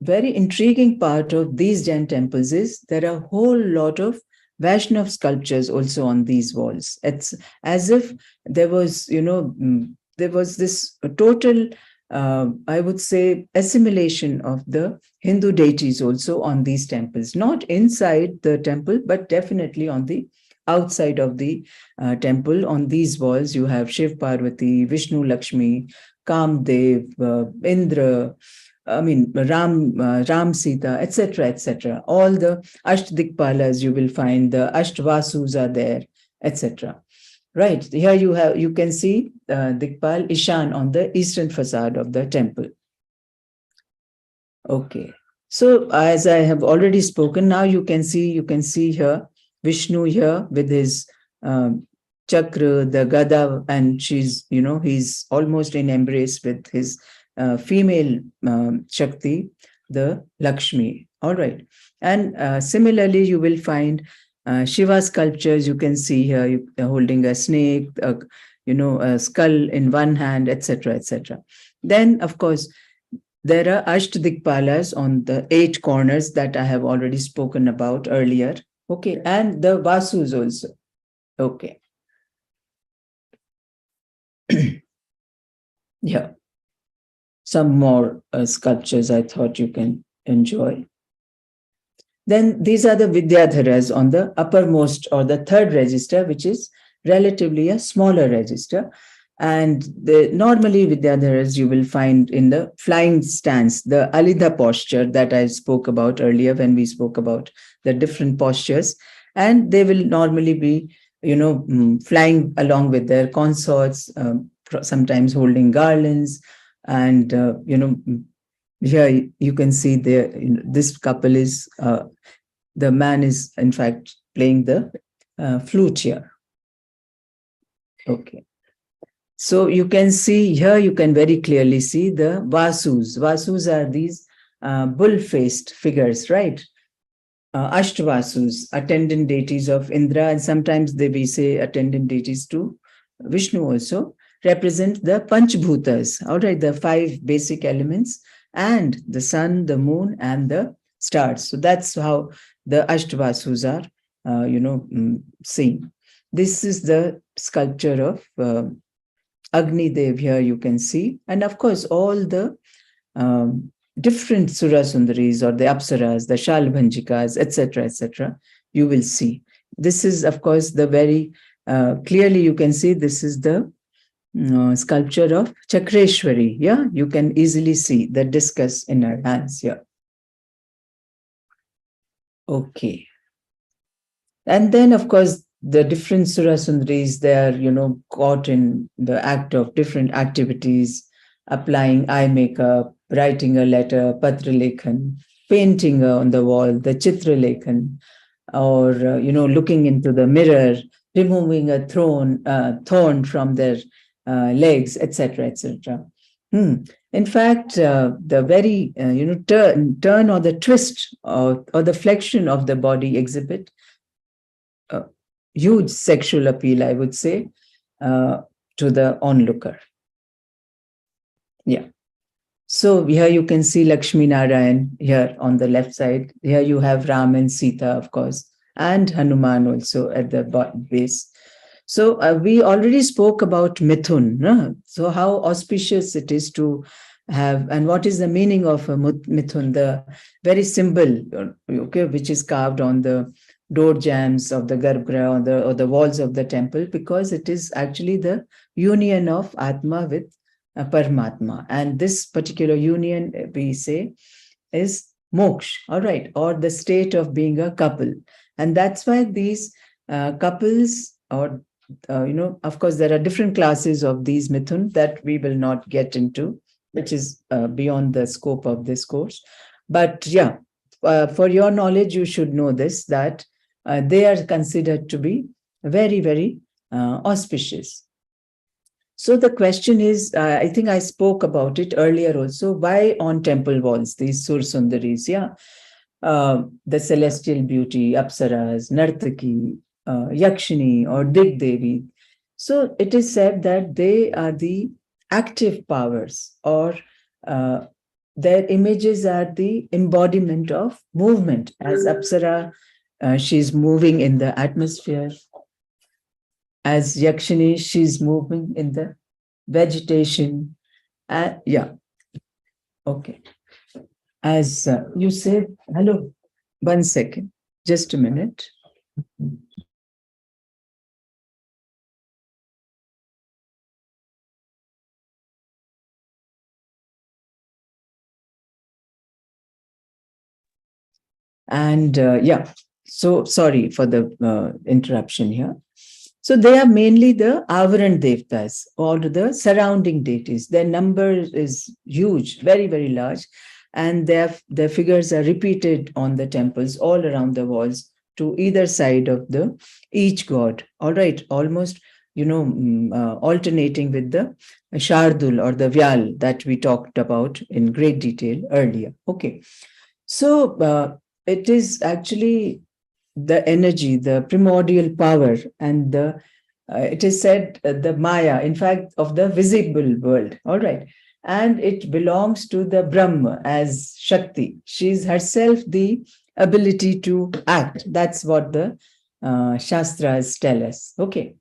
very intriguing part of these Jain temples is there are a whole lot of Vaishnav sculptures also on these walls. It's as if there was, there was this total I would say assimilation of the Hindu deities also on these temples, not inside the temple, but definitely on the outside of the temple. On these walls, you have Shiv Parvati, Vishnu Lakshmi, Kamdev, Indra, Ram Sita, etc. All the Ashtadikpalas you will find, the Ashtvasus are there, etc. Right, here you can see Dikpal Ishan on the eastern facade of the temple. Okay, so as I have already spoken, now you can see here Vishnu here with his chakra, the gada, and she's, he's almost in embrace with his female Shakti, the Lakshmi. All right, and similarly you will find Shiva sculptures. You can see here holding a snake, a skull in one hand, etc. Then, of course, there are Ashtadikpalas on the 8 corners that I have already spoken about earlier. Okay, and the Vasus also. Okay. Yeah. Some more sculptures I thought you can enjoy. Then these are the Vidyadharas on the uppermost or the third register, which is relatively a smaller register. And normally Vidyadharas you will find in the flying stance, the Alidha posture that I spoke about earlier when we spoke about the different postures. And they will normally be, flying along with their consorts, sometimes holding garlands. And, here you can see this couple is, the man is in fact playing the flute here. Okay. So you can see here, you can very clearly see the Vasus. Vasus are these bull-faced figures, right? Ashtavasus, attendant deities of Indra, and sometimes we say attendant deities to Vishnu also, represent the Panchbhutas, all right, the 5 basic elements, and the sun, the moon, and the stars. So that's how the Ashtavasus are, seen. This is the sculpture of Agni Dev here you can see. And of course, all the different Surasundaris or the Apsaras, the Shalbhanjikas, etc., you will see. This is, of course, the very clearly you can see this is the sculpture of Chakreshwari. Yeah, you can easily see the discus in her hands here. Okay. And then, of course, the different Surasundaris, they are, caught in the act of different activities, applying eye makeup, writing a letter, Patralekhan, painting on the wall, the Chitralekhan, or, looking into the mirror, removing a thorn from their legs, etc., etc. In fact, the very, turn or the twist or the flexion of the body exhibit huge sexual appeal, I would say, to the onlooker. Yeah. So here you can see Lakshmi Narayan here on the left side. Here you have Ram and Sita, of course, and Hanuman also at the base. So we already spoke about Mithun. No? So how auspicious it is to have, and what is the meaning of a Mithun, the very symbol, okay, which is carved on the door jambs of the Garbhagriha or the walls of the temple, because it is actually the union of Atma with Paramatma. And this particular union, we say, is moksha, all right, or the state of being a couple. And that's why these couples, or, of course, there are different classes of these mithun that we will not get into, which is beyond the scope of this course. But yeah, for your knowledge, you should know this, that they are considered to be very, very auspicious. So the question is, I think I spoke about it earlier also, why on temple walls, these Sur Sundaris, yeah? The celestial beauty, Apsaras, Nartaki, Yakshini or Dig Devi. So it is said that they are the active powers, or their images are the embodiment of movement. As Apsara, she's moving in the atmosphere. As Yakshini, she's moving in the vegetation. Yeah. Okay. As you said, hello, 1 second, just a minute. And yeah, so sorry for the interruption here. So they are mainly the Avaran Devtas, or the surrounding deities. Their number is huge, very, very large. And their figures are repeated on the temples all around the walls to either side of each god. All right, almost, alternating with the Shardul or the Vyal that we talked about in great detail earlier. Okay, so it is actually the energy, the primordial power, and it is said the Maya, in fact, of the visible world. All right. And it belongs to the Brahma as Shakti. She is herself the ability to act. That's what the Shastras tell us. Okay.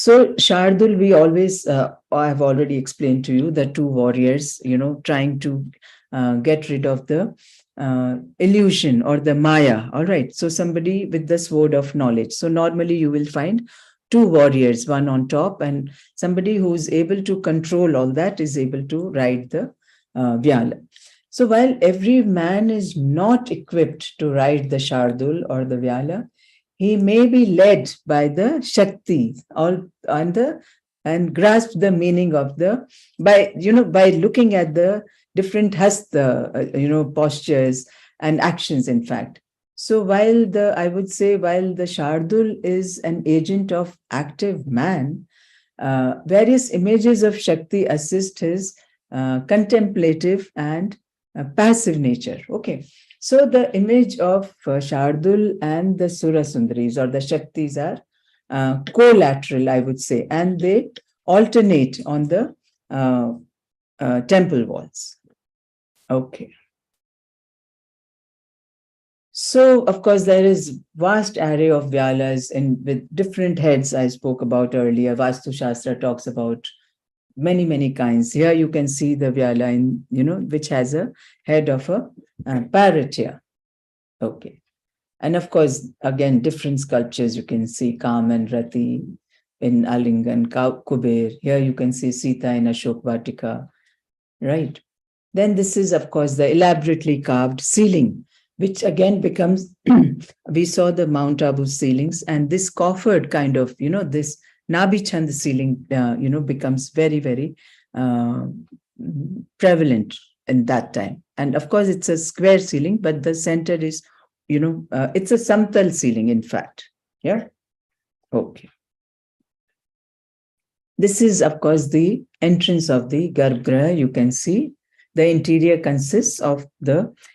So Shardul, we always, I have already explained to you the two warriors, trying to get rid of the illusion or the Maya. All right. So somebody with the sword of knowledge. So normally you will find two warriors, one on top, and somebody who's able to control all that is able to ride the Vyala. So while every man is not equipped to ride the Shardul or the Vyala, he may be led by the Shakti and grasp the meaning of the by looking at the different hasta, postures and actions, in fact. So I would say, while the Shardul is an agent of active man, various images of Shakti assist his contemplative and passive nature. Okay. So the image of Shardul and the Sura Sundaris or the Shaktis are collateral, I would say, and they alternate on the temple walls. Okay. So, of course, there is vast array of Vyalas with different heads I spoke about earlier. Vastu Shastra talks about many, many kinds. Here you can see the Vyala which has a head of a parrot here. Okay. And of course, again, different sculptures. You can see Kam and Rati in Alingan, Kuber. Here you can see Sita in Ashok Vatika, right? Then this is, of course, the elaborately carved ceiling, which again becomes, we saw the Mount Abu ceilings, and this coffered kind of, this Nabi Chand ceiling, becomes very, very prevalent in that time. And of course, it's a square ceiling, but the center is, it's a samtal ceiling, in fact. Yeah. Okay. This is, of course, the entrance of the Garbhagriha. You can see the interior consists of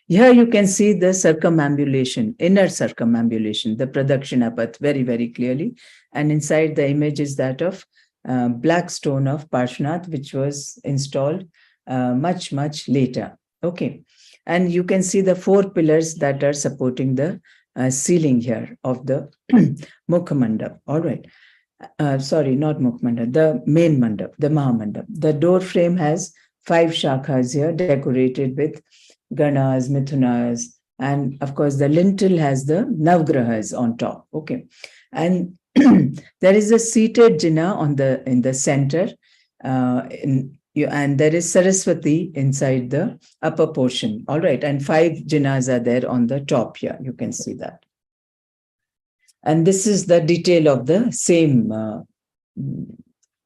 here you can see the circumambulation, inner circumambulation, the Pradakshina Path very, very clearly. And inside the image is that of black stone of Parshvanath, which was installed much, much later. Okay. And you can see the 4 pillars that are supporting the ceiling here of the Mukha Mandap. All right. Sorry, not Mukha Mandap, the main Mandap, the Mahamandap. The door frame has 5 shakhas here decorated with Ganas, Mithunas, and of course the lintel has the Navgrahas on top. Okay. And there is a seated Jina in the center, and there is Saraswati inside the upper portion. All right. And 5 Jinas are there on the top here. You can see that. And this is the detail of the same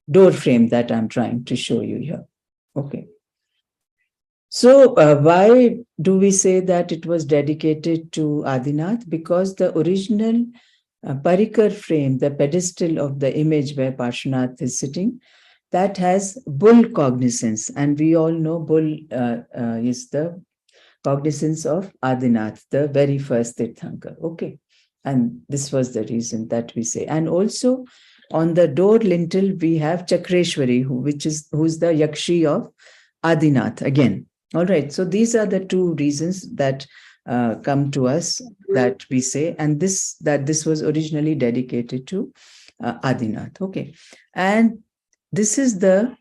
door frame that I'm trying to show you here. Okay. So why do we say that it was dedicated to Adinath? Because the original Parikar frame, the pedestal of the image where Parshvanath is sitting, that has bull cognizance. And we all know bull is the cognizance of Adinath, the very first Tirthankar. Okay. And this was the reason that we say. And also on the door lintel, we have Chakreshwari, who's the Yakshi of Adinath again. All right. So these are the 2 reasons that come to us that we say, and this was originally dedicated to Adinath. Okay. And this is the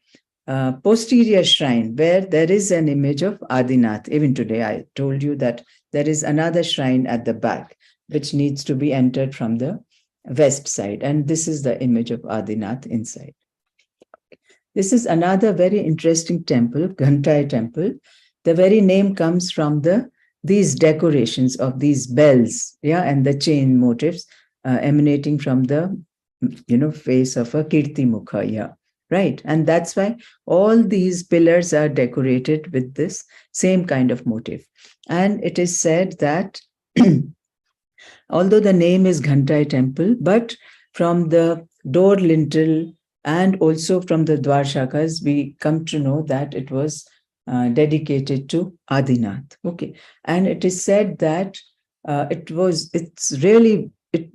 posterior shrine where there is an image of Adinath. Even today, I told you that there is another shrine at the back, which needs to be entered from the west side. And this is the image of Adinath inside. This is another very interesting temple, Ghantai temple. The very name comes from these decorations of these bells, yeah, and the chain motifs emanating from the, face of a Kirti Mukha, yeah, right? And that's why all these pillars are decorated with this same kind of motif. And it is said that although the name is Ghantai temple, but from the door lintel and also from the Dwar Shakhas, we come to know that it was dedicated to Adinath. Okay. And it is said that it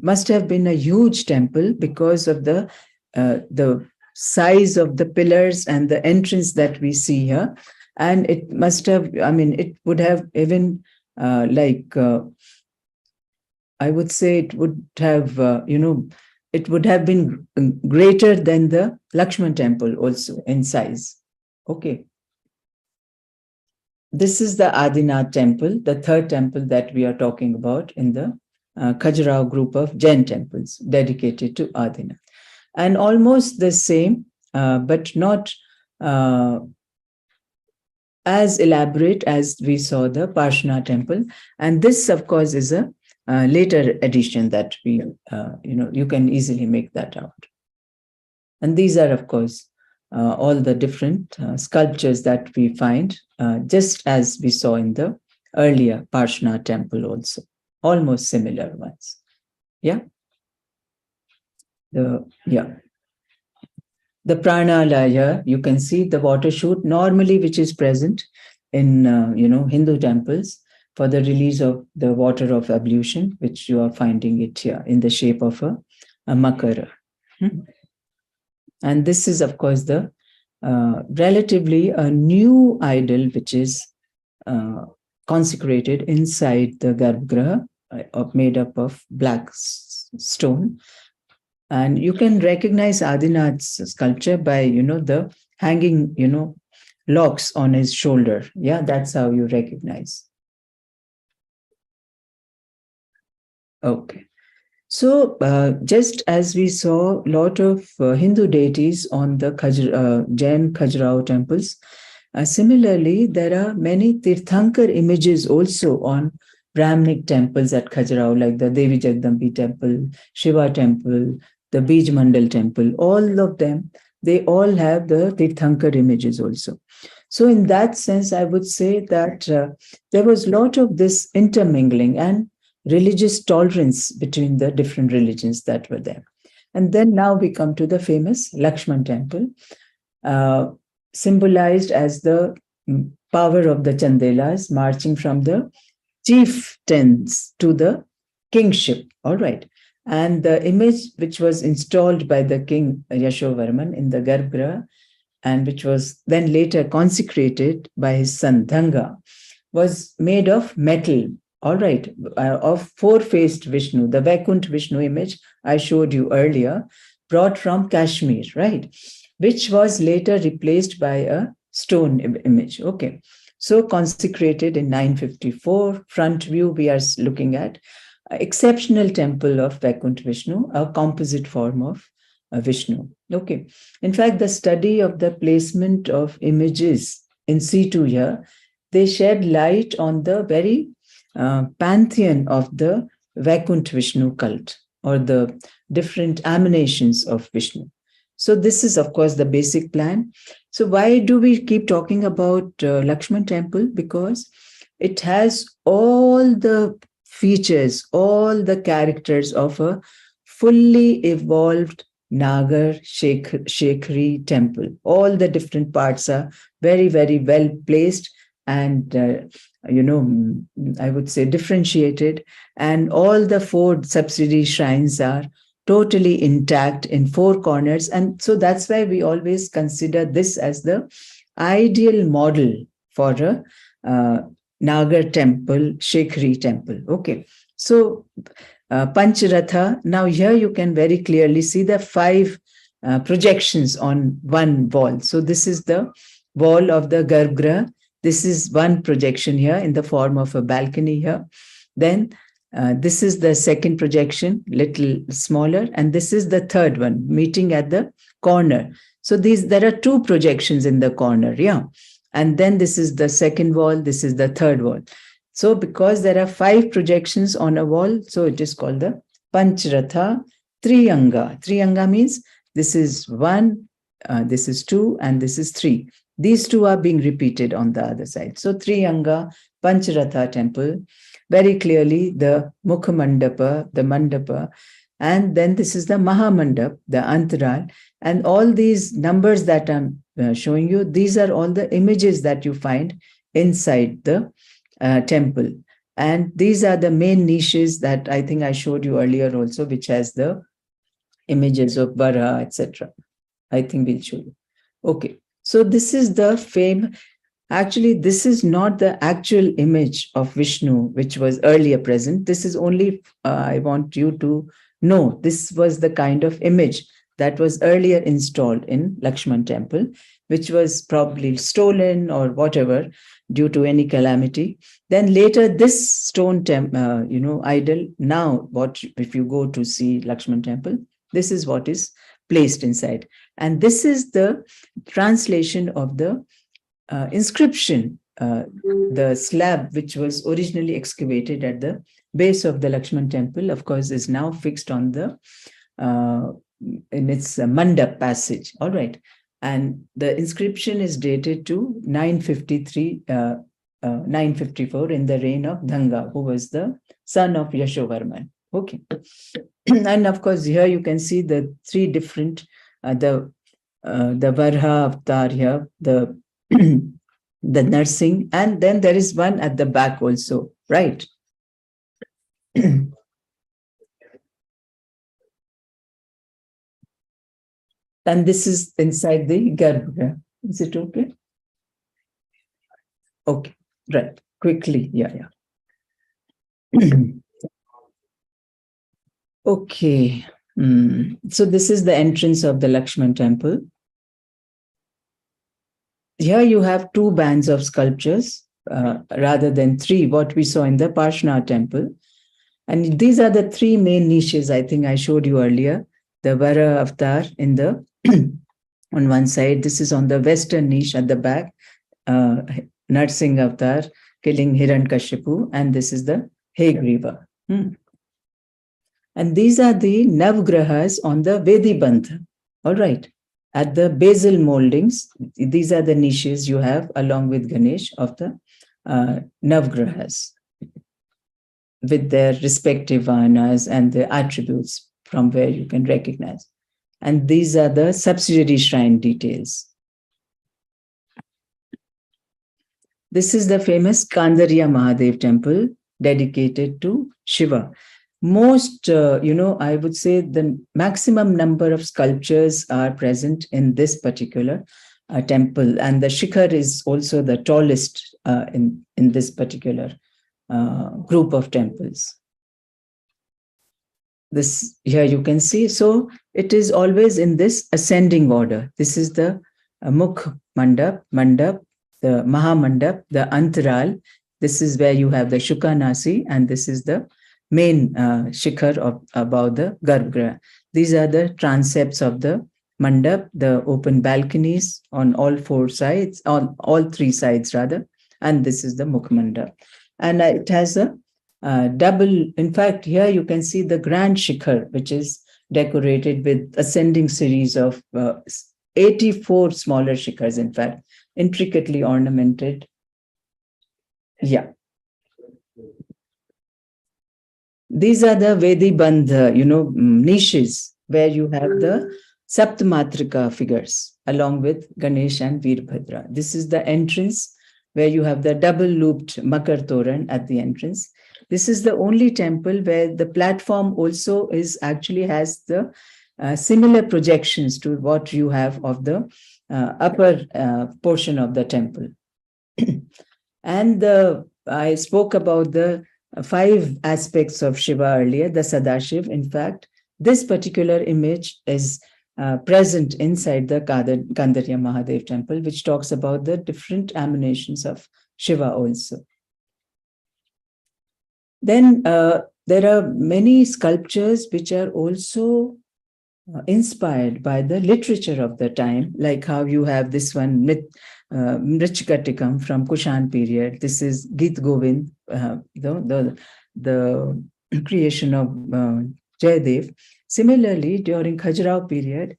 must have been a huge temple because of the size of the pillars and the entrance that we see here. And it must have, it would have even I would say it would have, it would have been greater than the Lakshman temple also in size. Okay. This is the Adinath temple, the third temple that we are talking about in the Khajuraho group of Jain temples dedicated to Adinath. And almost the same, but not as elaborate as we saw the Parshna temple. And this, of course, is a later addition that we, you can easily make that out. And these are, of course, all the different sculptures that we find, just as we saw in the earlier Parshna temple also, almost similar ones. Yeah. The pranalaya, you can see the water shoot normally, which is present in, Hindu temples for the release of the water of ablution, which you are finding it here in the shape of a makara. And this is, of course, the relatively a new idol, which is consecrated inside the Garbhagriha, made up of black stone. And you can recognize Adinath's sculpture by, the hanging, locks on his shoulder. Yeah, that's how you recognize. Okay. So just as we saw a lot of Hindu deities on the Jain Khajuraho temples, similarly, there are many Tirthankar images also on Brahminic temples at Khajuraho, like the Devi Jagdambi temple, Shiva temple, the Bij Mandal temple, all of them, they all have the Tirthankar images also. So in that sense, I would say that there was a lot of this intermingling and religious tolerance between the different religions that were there. And then now we come to the famous Lakshman temple, symbolized as the power of the Chandelas marching from the chieftains to the kingship. All right. And the image which was installed by the king Yashovarman in the Garbhagriha, and which was then later consecrated by his son Dhanga, was made of metal. All right, of four-faced Vishnu, the Vaikuntha Vishnu image I showed you earlier, brought from Kashmir, right, which was later replaced by a stone image. Okay, so consecrated in 954, front view we are looking at, exceptional temple of Vaikuntha Vishnu, a composite form of Vishnu. Okay, in fact, the study of the placement of images in situ here, they shed light on the very pantheon of the Vaikuntha Vishnu cult, or the different emanations of Vishnu. So this is, of course, the basic plan. So why do we keep talking about Lakshman temple? Because it has all the features, all the characters of a fully evolved Nagar Shekhri temple. All the different parts are very, very well placed and, I would say differentiated. And all the four subsidiary shrines are totally intact in four corners. And so that's why we always consider this as the ideal model for a Nagar temple, Shekhri temple. Okay. So Pancharatha, now here you can very clearly see the 5 projections on one wall. So this is the wall of the Garbhagriha. This is one projection here in the form of a balcony here. Then this is the second projection, little smaller, and this is the third one, meeting at the corner. So there are 2 projections in the corner, yeah. And then this is the second wall, this is the third wall. So because there are 5 projections on a wall, so it is called the Pancharatha Triyanga. Triyanga means this is 1, this is 2, and this is 3. These 2 are being repeated on the other side. So Triyanga Pancharatha temple, very clearly the Mukha Mandapa, the Mandapa, and then this is the Mahamandap, the Antaral, and all these numbers that I'm showing you, these are all the images that you find inside the temple. And these are the main niches that I think I showed you earlier also, which has the images of Varaha, etc. I think we'll show you. Okay. So this is the fame. Actually, this is not the actual image of Vishnu, which was earlier present. This is only, I want you to No, this was the kind of image that was earlier installed in Lakshman temple, which was probably stolen or whatever due to any calamity. Then later, this stone idol, now what if you go to see Lakshman temple, this is what is placed inside. And this is the translation of the inscription, the slab which was originally excavated at the base of the Lakshman temple, of course, is now fixed on the in its mandap passage. All right. And the inscription is dated to 953, 954 in the reign of Dhanga, who was the son of Yashovarman. Okay. And of course, here you can see the three different, the Varha avatar here, the the nursing, and then there is one at the back also, right? And this is inside the Garbhagriha. Is it okay? Okay, right. Quickly, yeah. Okay. So this is the entrance of the Lakshman temple. Here you have two bands of sculptures rather than three, what we saw in the Parshna temple. And these are the three main niches I think I showed you earlier. The Vara avatar in the on one side. This is on the western niche at the back. Narsingh avatar killing Hiranyakashipu, and this is the Haygriva. And these are the Navgrahas on the Vedibandha. All right. At the basal moldings, these are the niches you have along with Ganesh of the Navgrahas with their respective varnas and the attributes from where you can recognize. And these are the subsidiary shrine details. This is the famous Kandarya Mahadev temple dedicated to Shiva. Most, I would say the maximum number of sculptures are present in this particular temple. And the Shikhar is also the tallest in this particular group of temples. This here you can see. So it is always in this ascending order. This is the Mukh Mandap, the Maha Mandap, the Antaral. This is where you have the Shukanasi, and this is the main shikhar above the Garbhagriha. These are the transepts of the mandap, the open balconies on all four sides, on all three sides rather, and this is the Mukh Mandap. And it has a double, in fact, here you can see the grand shikhar, which is decorated with ascending series of 84 smaller shikhars, in fact, intricately ornamented. Yeah. These are the Vedibandha, niches where you have the Saptamatrika figures along with Ganesh and Veerbhadra. This is the entrance where you have the double looped Makar Toran at the entrance. This is the only temple where the platform also has the similar projections to what you have of the upper portion of the temple. And I spoke about the 5 aspects of Shiva earlier, the Sadashiv. In fact, this particular image is present inside the Kandarya Mahadev temple, which talks about the different emanations of Shiva also. Then there are many sculptures which are also inspired by the literature of the time, like how you have this one, Mrichikatikam from Kushan period. This is Geet Govind, the creation of Jayadev. Similarly, during Khajuraho period,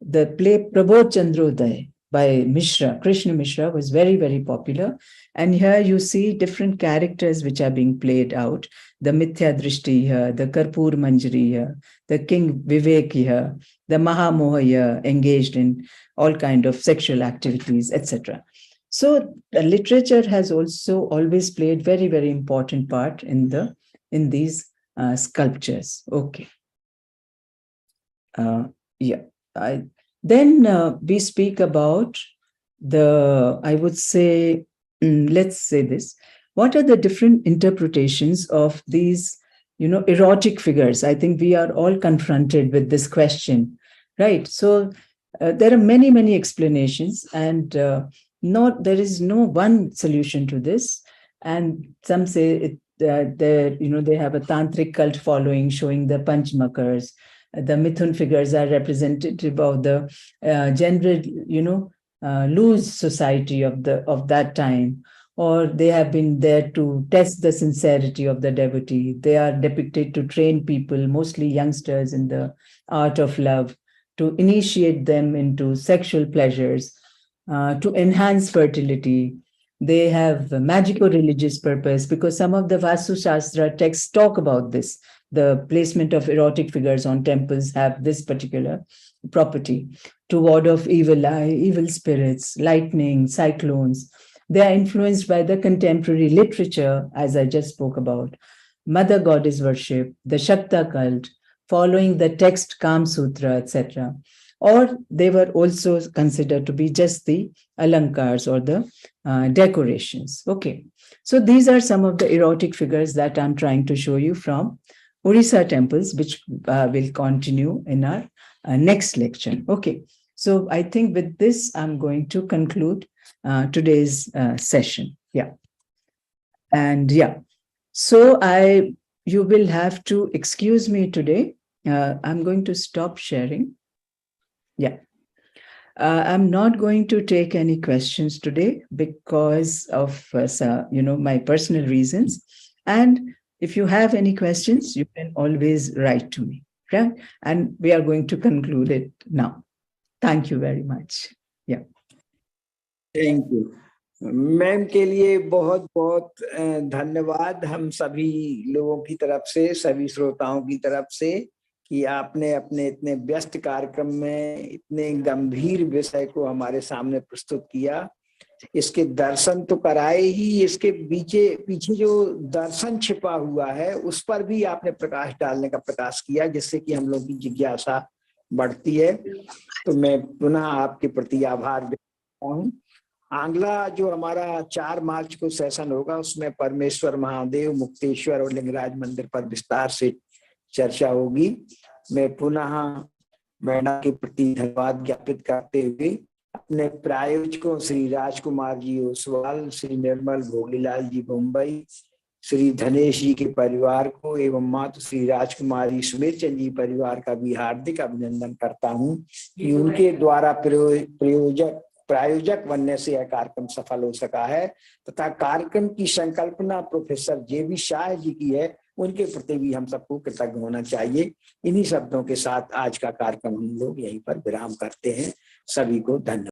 the play Prabodh Chandrodaya by Mishra, Krishna Mishra, was very, very popular. And here you see different characters which are being played out. The Mithya Drishti here, the Karpur Manjari here, the King Vivek here, the Mahamoha here, engaged in all kind of sexual activities, etc. So the literature has also always played very, very important part in these sculptures. Okay. Then we speak about I would say, let's say this. What are the different interpretations of these erotic figures. I think we are all confronted with this question, right? So there are many, many explanations, and there is no one solution to this. And some say they have a tantric cult following, showing the panchmakars. The Mithun figures are representative of the general, loose society of that time, or they have been there to test the sincerity of the devotee. They are depicted to train people, mostly youngsters, in the art of love, to initiate them into sexual pleasures, to enhance fertility. They have a magico-religious purpose, because some of the Vastu Shastra texts talk about this. The placement of erotic figures on temples have this particular property to ward off evil eye, evil spirits, lightning, cyclones. They are influenced by the contemporary literature, as I just spoke about, mother goddess worship, the Shakta cult, following the text Kam Sutra, etc. Or they were also considered to be just the alankars, or the decorations. Okay, so these are some of the erotic figures that I'm trying to show you from Orissa temples, which will continue in our next lecture. Okay, so I think with this, I'm going to conclude today's session. Yeah. And yeah, so you will have to excuse me today. I'm going to stop sharing. Yeah. I'm not going to take any questions today because of my personal reasons. And if you have any questions, you can always write to me. Right? And we are going to conclude it now. Thank you very much. Yeah. Thank you ma'am के लिए बहुत बहुत धन्यवाद हम सभी लोगों की तरफ से, सभी श्रोताओं की तरफ से, कि आपने अपने इतने व्यस्त कार्यक्रम में इतने गंभीर विषय को हमारे सामने प्रस्तुत किया। इसके दर्शन तो कराए ही, इसके पीछे जो दर्शन छिपा हुआ है उस पर भी आपने प्रकाश डालने का प्रयास किया, जिससे कि हम लोग की जिज्ञासा बढ़ती है। तो मैं पुनः आपके प्रति आभार व्यक्त करता हूँ। अगला जो हमारा 4 मार्च को सेशन होगा, उसमें परमेश्वर महादेव, मुक्तेश्वर और लिंगराज मंदिर पर विस्तार से चर्चा होगी। मैं पुनः मैडम के प्रति धन्यवाद ज्ञापित करते हुए अपने प्रायोजकों श्री राजकुमार जी ओसवाल, श्री निर्मल भोगीलाल जी मुंबई, श्री धनेश जी के परिवार को एवं मातु श्री राजकुमारी सुमेर चंद जी परिवार का भी हार्दिक अभिनंदन करता हूं कि उनके द्वारा प्रायोजक बनने से यह कार्यक्रम सफल हो सका है, तथा कार्यक्रम की संकल्पना प्रोफेसर JV शाह जी की है। उनके प्रति भी हम सबको कृतज्ञ होना चाहिए। इन्हीं शब्दों के साथ आज का कार्यक्रम हम लोग यहीं पर विराम करते हैं। सभी को धन्यवाद।